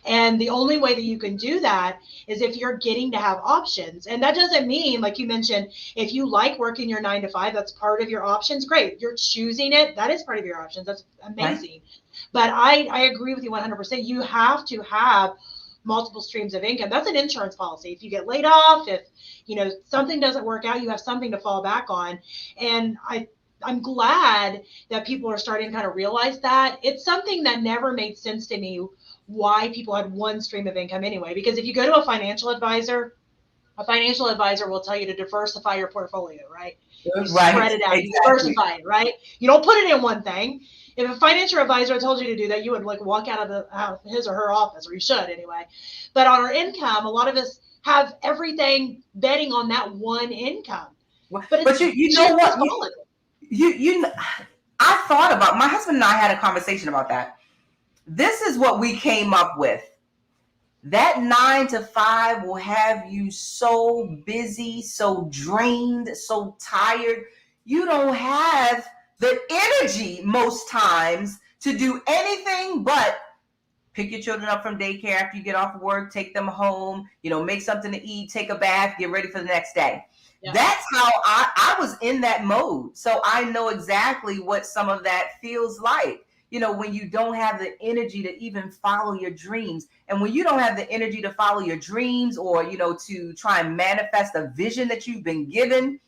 And the only way that you can do that is if you're getting to have options. And that doesn't mean, like you mentioned, if you like working your 9 to 5, that's part of your options. Great. You're choosing it. That is part of your options. That's amazing. Right. But I agree with you 100%. You have to have multiple streams of income. That's an insurance policy. If you get laid off, if, you know, something doesn't work out, you have something to fall back on. And I'm glad that people are starting to kind of realize that. It's something that never made sense to me why people had one stream of income anyway. Because if you go to a financial advisor will tell you to diversify your portfolio, right? You spread it out, diversify it, right? You don't put it in one thing. If a financial advisor told you to do that, you would like walk out of his or her office, or you should anyway. But on our income, a lot of us have everything betting on that one income. But you know what? I thought about, my husband and I had a conversation about that. This is what we came up with. That 9 to 5 will have you so busy, so drained, so tired. You don't have the energy most times to do anything but pick your children up from daycare after you get off of work, take them home, you know, make something to eat, take a bath, get ready for the next day. Yeah. That's how I was in that mode. So I know exactly what some of that feels like. You know, when you don't have the energy to even follow your dreams. And when you don't have the energy to follow your dreams, or, you know, to try and manifest a vision that you've been given,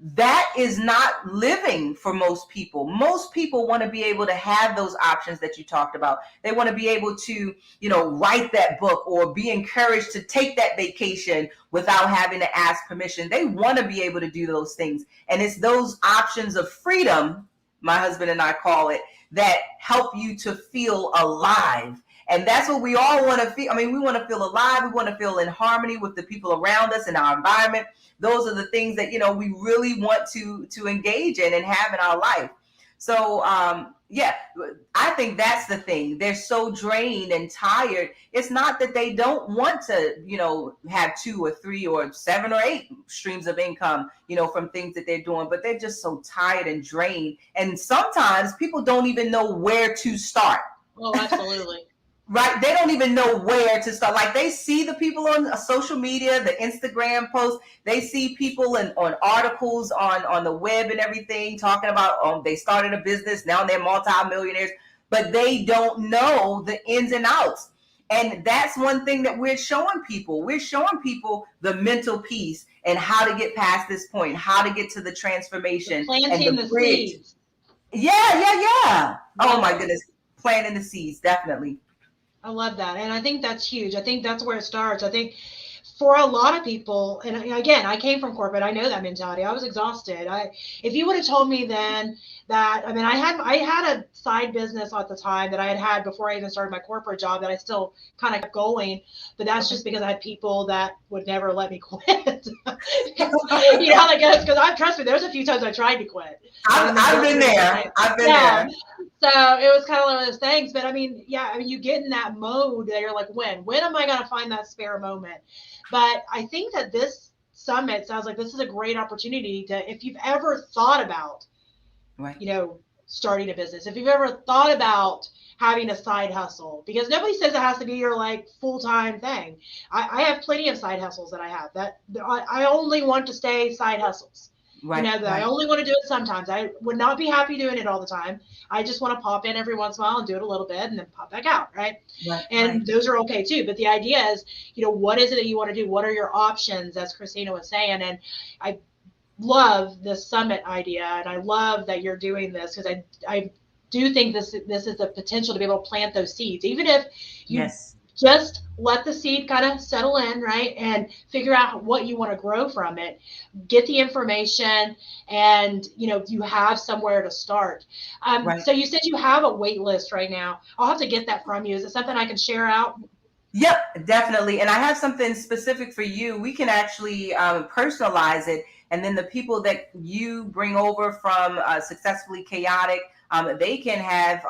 that is not living for most people. Most people want to be able to have those options that you talked about. They want to be able to, you know, write that book or be encouraged to take that vacation without having to ask permission. They want to be able to do those things. And it's those options of freedom, my husband and I call it, that help you to feel alive. And that's what we all want to feel. I mean, we want to feel alive. We want to feel in harmony with the people around us and our environment. Those are the things that, you know, we really want to engage in and have in our life. So, yeah, I think that's the thing. They're so drained and tired. It's not that they don't want to, have 2 or 3 or 7 or 8 streams of income, from things that they're doing, but they're just so tired and drained. And sometimes people don't even know where to start. Oh, absolutely. Right? They don't even know where to start. Like, they see the people on social media, the Instagram posts, they see people on articles on the web and everything talking about, they started a business, now they're multi-millionaires, but they don't know the ins and outs. And that's one thing that we're showing people. We're showing people the mental piece and how to get past this point, how to get to the transformation. Planting the seeds. Yeah. Oh my goodness. Planting the seeds, definitely. I love that. And I think that's huge. I think that's where it starts. I think for a lot of people, and again, I came from corporate. I know that mentality. I was exhausted. If you would have told me then that, I had a side business at the time that I had before I even started my corporate job that I still kind of kept going, but that's just because I had people that would never let me quit. You know how that goes? Because trust me, there's a few times I tried to quit. I've been there. there. So it was kind of one of those things, but you get in that mode that you're like, when am I going to find that spare moment? But I think that this summit sounds like this is a great opportunity to, if you've ever thought about, starting a business, if you've ever thought about having a side hustle, because nobody says it has to be your full-time thing. I have plenty of side hustles that I have that I only want to stay side hustles. Right, I only want to do it sometimes. I would not be happy doing it all the time. I just want to pop in every once in a while and do it a little bit and then pop back out, right? And those are okay too. But the idea is, what is it that you want to do? What are your options, as Christina was saying? And I love the summit idea, and I love that you're doing this, because I do think this is the potential to be able to plant those seeds, even if you just let the seed kind of settle in, right? And figure out what you want to grow from it, get the information, and, you have somewhere to start. So you said you have a wait list right now. I'll have to get that from you. Is it something I can share out? Yep, definitely. And I have something specific for you. We can actually personalize it. And then the people that you bring over from Successfully Chaotic, they can have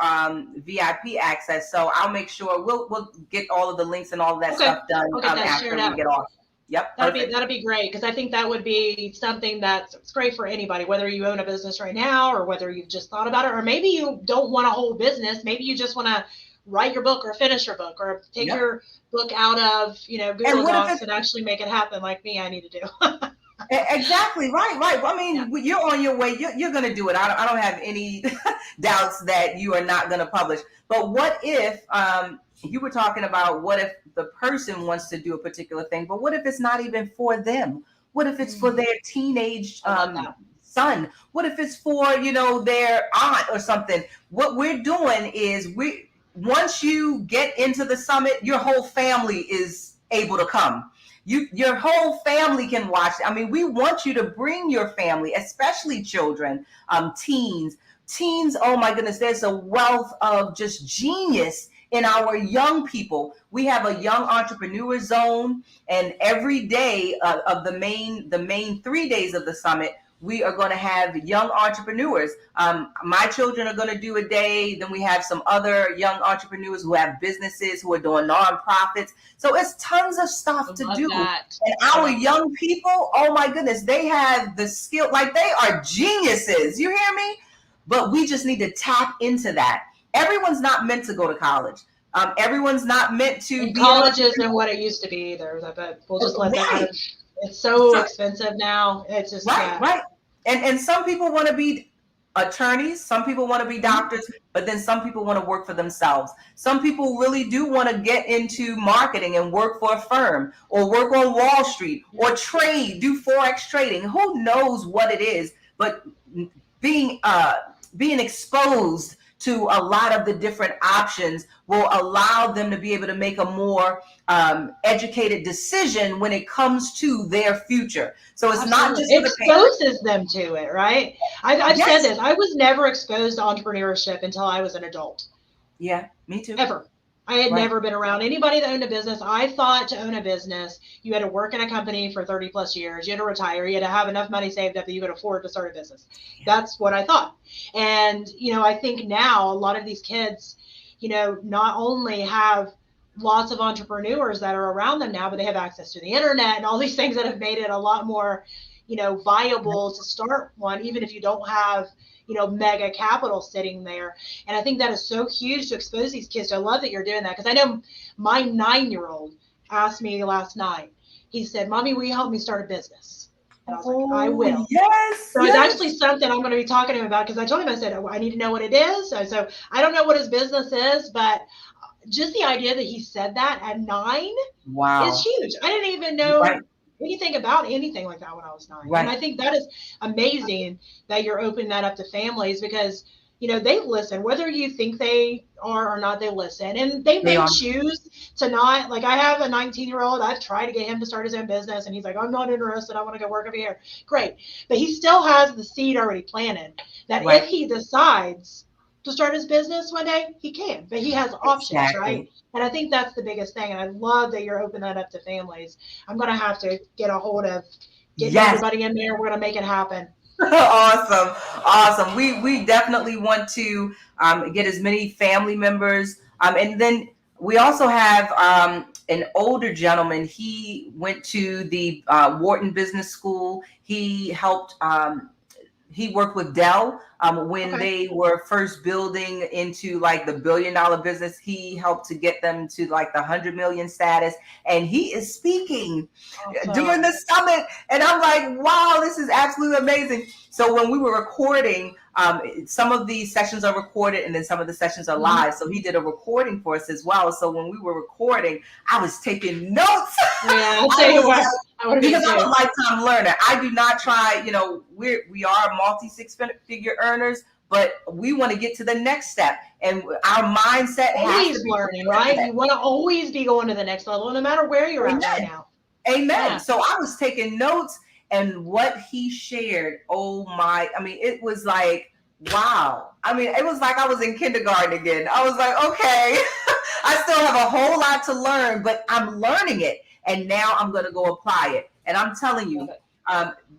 VIP access. So I'll make sure we'll get all of the links and all of that stuff done after we get off. Yep. That'd be great, because I think that would be something that's great for anybody, whether you own a business right now or whether you've just thought about it, or maybe you don't want a whole business. Maybe you just want to write your book or finish your book or take your book out of Google Docs and actually make it happen, like me. I need to do. Exactly. Right. You're on your way. You're going to do it. I don't have any doubts that you are not going to publish. But what if you were talking about, what if the person wants to do a particular thing, but what if it's not even for them? What if it's for their teenage son? What if it's for, their aunt or something? What we're doing is once you get into the summit, your whole family is able to come. Your whole family can watch it. We want you to bring your family, especially children, teens. Oh my goodness, there's a wealth of just genius in our young people. We have a young entrepreneur zone, and every day of the main 3 days of the summit, we are going to have young entrepreneurs. My children are going to do a day. Then we have some other young entrepreneurs who have businesses, who are doing nonprofits. So it's tons of stuff to do. And our young people, oh my goodness, they have the skill. They are geniuses. You hear me? But we just need to tap into that. Everyone's not meant to go to college. Everyone's not meant to. College isn't what it used to be either. But we'll just let that. It's so expensive now. It's just right. And some people want to be attorneys. Some people want to be doctors, but then some people want to work for themselves. Some people really do want to get into marketing and work for a firm, or work on Wall Street, or trade, do Forex trading. Who knows what it is? But being exposed to a lot of the different options will allow them to be able to make a more educated decision when it comes to their future. So it's not just exposes them to it, right? I've said this. I was never exposed to entrepreneurship until I was an adult. Yeah, me too. Ever. I had Right. never been around anybody that owned a business. I thought to own a business, you had to work in a company for 30 plus years. You had to retire. You had to have enough money saved up that you could afford to start a business. That's what I thought. And, I think now a lot of these kids, not only have lots of entrepreneurs that are around them now, but they have access to the internet and all these things that have made it a lot more, viable to start one, even if you don't have, mega capital sitting there. And I think that is so huge to expose these kids. I love that you're doing that, because I know my 9-year-old asked me last night. He said, "Mommy, will you help me start a business?" And I was like, "I will." Yes. So it's actually something I'm going to be talking to him about, because I told him, I said, I need to know what it is. So I don't know what his business is, but just the idea that he said that at 9 Wow. is huge. I didn't even know Right. anything about anything like that when I was 9. Right. And I think that is amazing that you're opening that up to families, because, they listen, whether you think they are or not, they listen. And they may are. choose to not. Like, I have a 19-year-old. I've tried to get him to start his own business, and he's like, "I'm not interested. I want to go work over here." Great. But he still has the seed already planted that Right. if he decides to start his business one day, he can. But he has options, Exactly. right? And I think that's the biggest thing. And I love that you're opening that up to families. I'm going to have to get a hold of getting Yes. everybody in there. We're going to make it happen. Awesome. We definitely want to get as many family members. And then we also have an older gentleman. He went to the Wharton Business School. He helped. He worked with Dell when they were first building into like the $1 billion business. He helped to get them to like the 100 million status. And he is speaking during the summit. And I'm like, wow, this is absolutely amazing. So when we were recording, some of these sessions are recorded and then some of the sessions are live. So he did a recording for us as well. So when we were recording, I was taking notes. Yeah, I'll tell you what. Because I'm a lifetime learner. I do not try, we are multi-6-figure earners, but we want to get to the next step. And our mindset has to be learning, right? You want to always be going to the next level, no matter where you're at right now. Amen. Yeah. So I was taking notes, and what he shared, it was like, wow. It was like I was in kindergarten again. I was like, okay, I still have a whole lot to learn, but I'm learning it. And now I'm going to go apply it. And I'm telling you,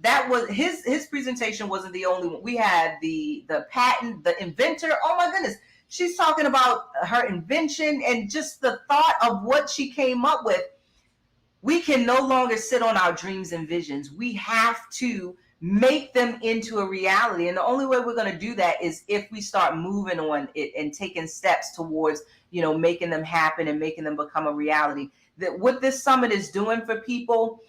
that was his presentation wasn't the only one. We had the patent, the inventor. Oh my goodness. She's talking about her invention and just the thought of what she came up with. We can no longer sit on our dreams and visions. We have to make them into a reality. And the only way we're going to do that is if we start moving on it and taking steps towards, making them happen and making them become a reality. That what this summit is doing for people,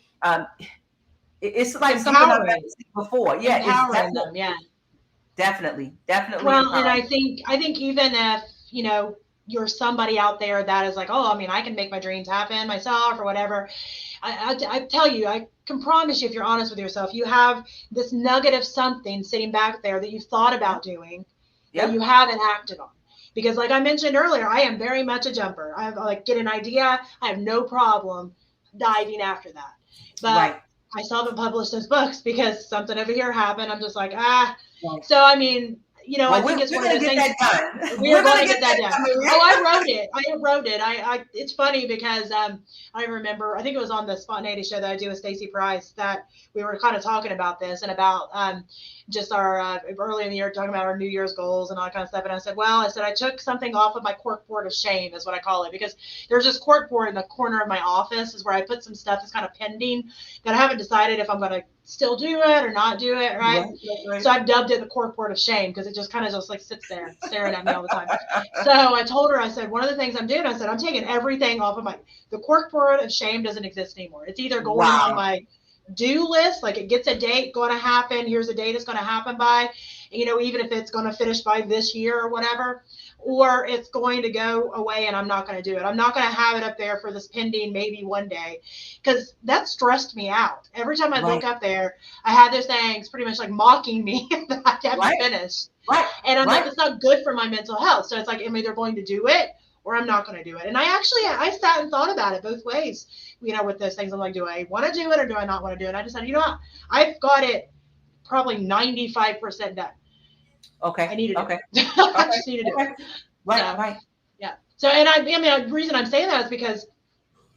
it's like something I've never seen before. Yeah, empowering them. Yeah, definitely. Well, empowering. And I think even if you're somebody out there that is like, oh, I can make my dreams happen myself or whatever. I tell you, I can promise you, if you're honest with yourself, you have this nugget of something sitting back there that you've thought about doing that you haven't acted on. Because like I mentioned earlier, I am very much a jumper. I get an idea. I have no problem diving after that. But I still haven't published those books because something over here happened. I'm just like, So, I think it's one of those things. We're going to get that done. Oh, I wrote it. It's funny because I remember, I think it was on the Spontaneity show that I do with Stacey Price, that we were kind of talking about this and about just our early in the year, talking about our New Year's goals and all that kind of stuff. And I said, I took something off of my cork board of shame, is what I call it, because there's this cork board in the corner of my office is where I put some stuff that's kind of pending that I haven't decided if I'm going to still do it or not do it, right? So I've dubbed it the cork board of shame because it just kind of just like sits there staring at me all the time. So I told her, I said, one of the things I'm doing, I said, I'm taking everything off of the cork board of shame doesn't exist anymore. It's either going on my do list, like it gets a date going to happen. Here's a date it's going to happen by, even if it's going to finish by this year or whatever, or it's going to go away and I'm not going to do it. I'm not going to have it up there for this pending maybe one day, because that stressed me out. Every time I look up there, I had those things pretty much like mocking me that I haven't finished. And I'm like, it's not good for my mental health. So it's like, I'm either going to do it or I'm not going to do it. And I sat and thought about it both ways, with those things. I'm like, do I want to do it or do I not want to do it? And I decided, what? I've got it probably 95% done. Okay. I need to do it. I just need to do it. Right. Yeah. So, and I mean, the reason I'm saying that is because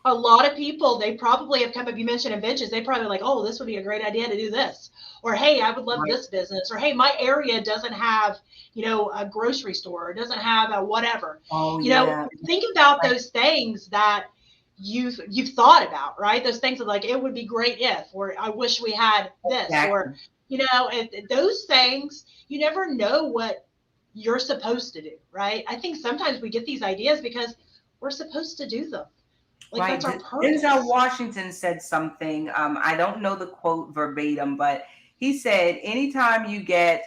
a lot of people, they probably have come up, you mentioned inventions, they probably like, oh, this would be a great idea to do this. Or, hey, I would love Right. this business. Or, hey, my area doesn't have, a grocery store, or doesn't have a whatever. Oh, yeah. Think about Right. those things that you've thought about, right? Those things that like, it would be great if, or I wish we had this, Exactly. or, those things, you never know what you're supposed to do, right? I think sometimes we get these ideas because we're supposed to do them. Like Right. that's our Denzel purpose. Washington said something. I don't know the quote verbatim, but he said, um, anytime you get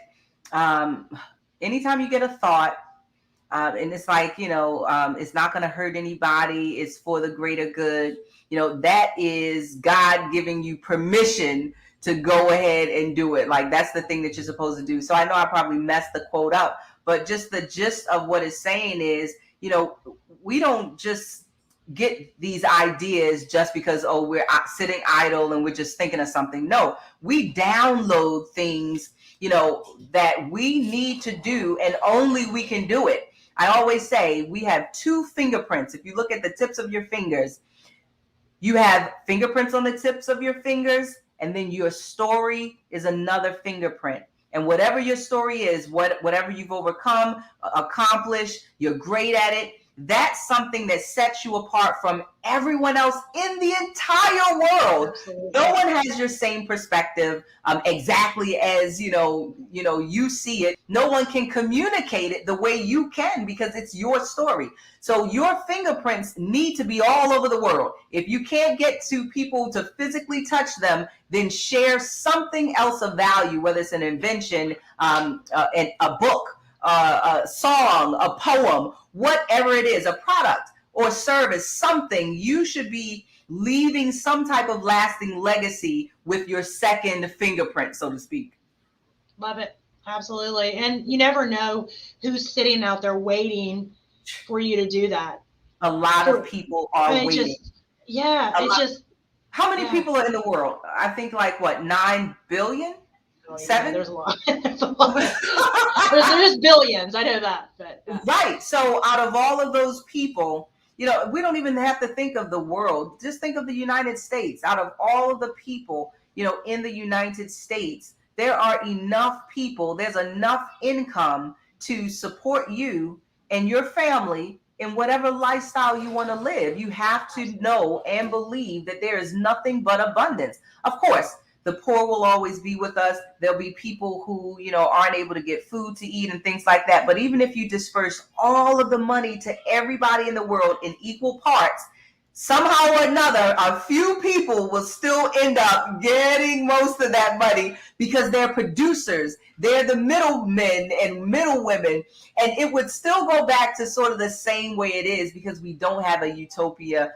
a thought, and it's like, it's not going to hurt anybody. It's for the greater good. That is God giving you permission to go ahead and do it. Like that's the thing that you're supposed to do. So I know I probably messed the quote up, but just the gist of what it's saying is, we don't just get these ideas just because, we're sitting idle and we're just thinking of something. No, we download things, that we need to do, and only we can do it. I always say we have two fingerprints. If you look at the tips of your fingers, you have fingerprints on the tips of your fingers, and then your story is another fingerprint. And whatever your story is, whatever you've overcome, accomplished, you're great at it. That's something that sets you apart from everyone else in the entire world. Absolutely. No one has your same perspective exactly as you see it. No one can communicate it the way you can because it's your story. So your fingerprints need to be all over the world. If you can't get to people to physically touch them, then share something else of value, whether it's an invention, a book, a song, a poem, whatever it is, a product or service, something. You should be leaving some type of lasting legacy with your second fingerprint, so to speak. Love it. Absolutely. And you never know who's sitting out there waiting for you to do that. A lot of people are waiting. How many people are in the world? I think like 9 billion? Oh, yeah, 7? there's a lot. There's billions. I know that. But Right. So out of all of those people, we don't even have to think of the world. Just think of the United States. Out of all of the people, in the United States, there are enough people, there's enough income to support you and your family in whatever lifestyle you want to live. You have to know and believe that there is nothing but abundance. Of course, the poor will always be with us. There'll be people who, aren't able to get food to eat and things like that. But even if you disperse all of the money to everybody in the world in equal parts, somehow or another, a few people will still end up getting most of that money because they're producers. They're the middlemen and middlewomen. And it would still go back to sort of the same way it is because we don't have a utopia,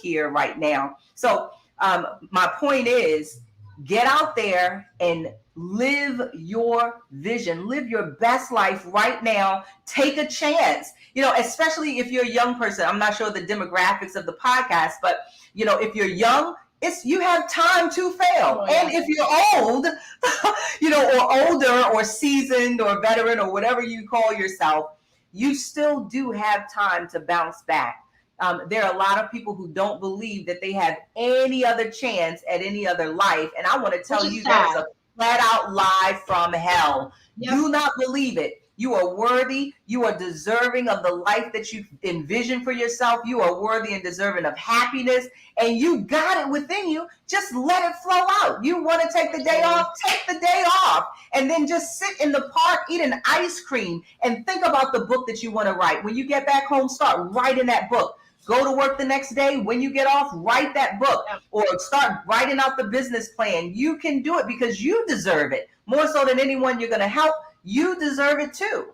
here right now. So my point is, get out there and live your vision, live your best life right now. Take a chance, especially if you're a young person. I'm not sure the demographics of the podcast, but if you're young, you have time to fail. And if you're old, or older or seasoned or veteran or whatever you call yourself, you still do have time to bounce back. There are a lot of people who don't believe that they have any other chance at any other life. And I want to tell you that is a flat out lie from hell. Yep. Do not believe it. You are worthy. You are deserving of the life that you envision for yourself. You are worthy and deserving of happiness. And you got it within you. Just let it flow out. You want to take the day off? Take the day off. And then just sit in the park, eat an ice cream, and think about the book that you want to write. When you get back home, start writing that book. Go to work the next day. When you get off, write that book or start writing out the business plan. You can do it because you deserve it. More so than anyone you're going to help, you deserve it too.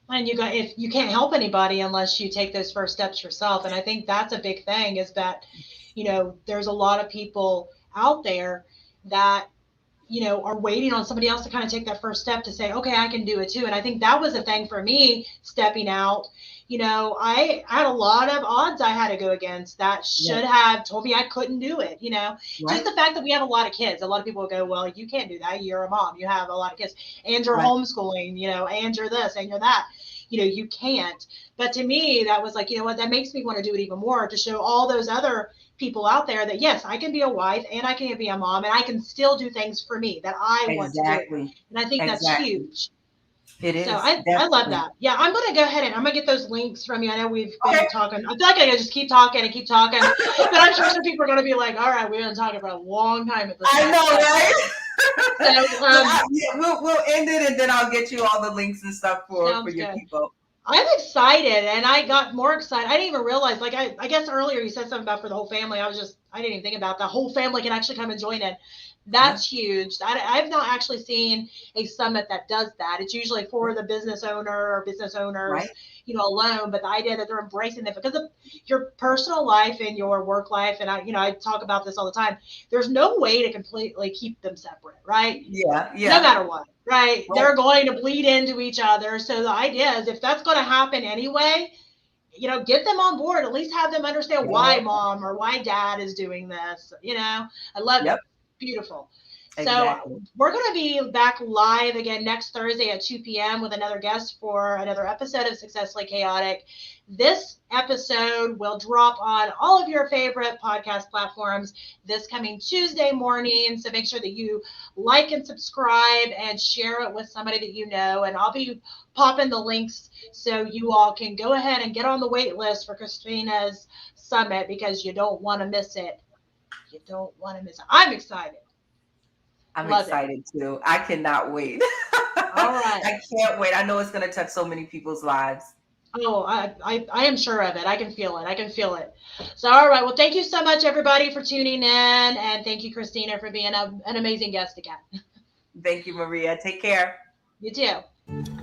And if you can't help anybody unless you take those first steps yourself. And I think that's a big thing is that, there's a lot of people out there that, are waiting on somebody else to kind of take that first step to say, okay, I can do it too. And I think that was a thing for me stepping out. I had a lot of odds I had to go against that should have told me I couldn't do it. Right. Just the fact that we have a lot of kids. A lot of people go, well, you can't do that. You're a mom. You have a lot of kids and you're homeschooling, and you're this and you're that. you can't. But to me, that was like, you know what, that makes me want to do it even more, to show all those other people out there that yes, I can be a wife and I can be a mom and I can still do things for me that I want to do. Exactly. And I think that's Exactly. huge. It So is. I love Definitely. that. Yeah, I'm going to go ahead and I'm going to get those links from you. I know we've been Okay. talking. I feel like I just keep talking and keep talking. But I'm sure some people are going to be like, all right, we've been talking for a long time at this I point. know, right? So, we'll end it, and then I'll get you all the links and stuff for your good. people. I'm excited, and I got more excited. I didn't even realize, like, I guess earlier you said something about for the whole family. I didn't even think about the whole family can actually come and join in. That's huge. I've not actually seen a summit that does that. It's usually for the business owner or business owners, Right. Alone. But the idea that they're embracing it because of your personal life and your work life, and I talk about this all the time. There's no way to completely keep them separate, right? Yeah. No matter what, right? Right. They're going to bleed into each other. So the idea is if that's going to happen anyway, get them on board, at least have them understand why mom or why dad is doing this. I love it. Beautiful. Exactly. So we're going to be back live again next Thursday at 2 p.m. with another guest for another episode of Successfully Chaotic. This episode will drop on all of your favorite podcast platforms this coming Tuesday morning. So make sure that you like and subscribe and share it with somebody that you know. And I'll be popping the links so you all can go ahead and get on the wait list for Christina's summit because you don't want to miss it. You don't want to miss it. I'm excited. I'm Love excited too. I cannot wait. All right. I can't wait. I know it's going to touch so many people's lives. Oh, I am sure of it. I can feel it. So, all right. Well, thank you so much, everybody, for tuning in. And thank you, Christina, for being an amazing guest again. Thank you, Maria. Take care. You too.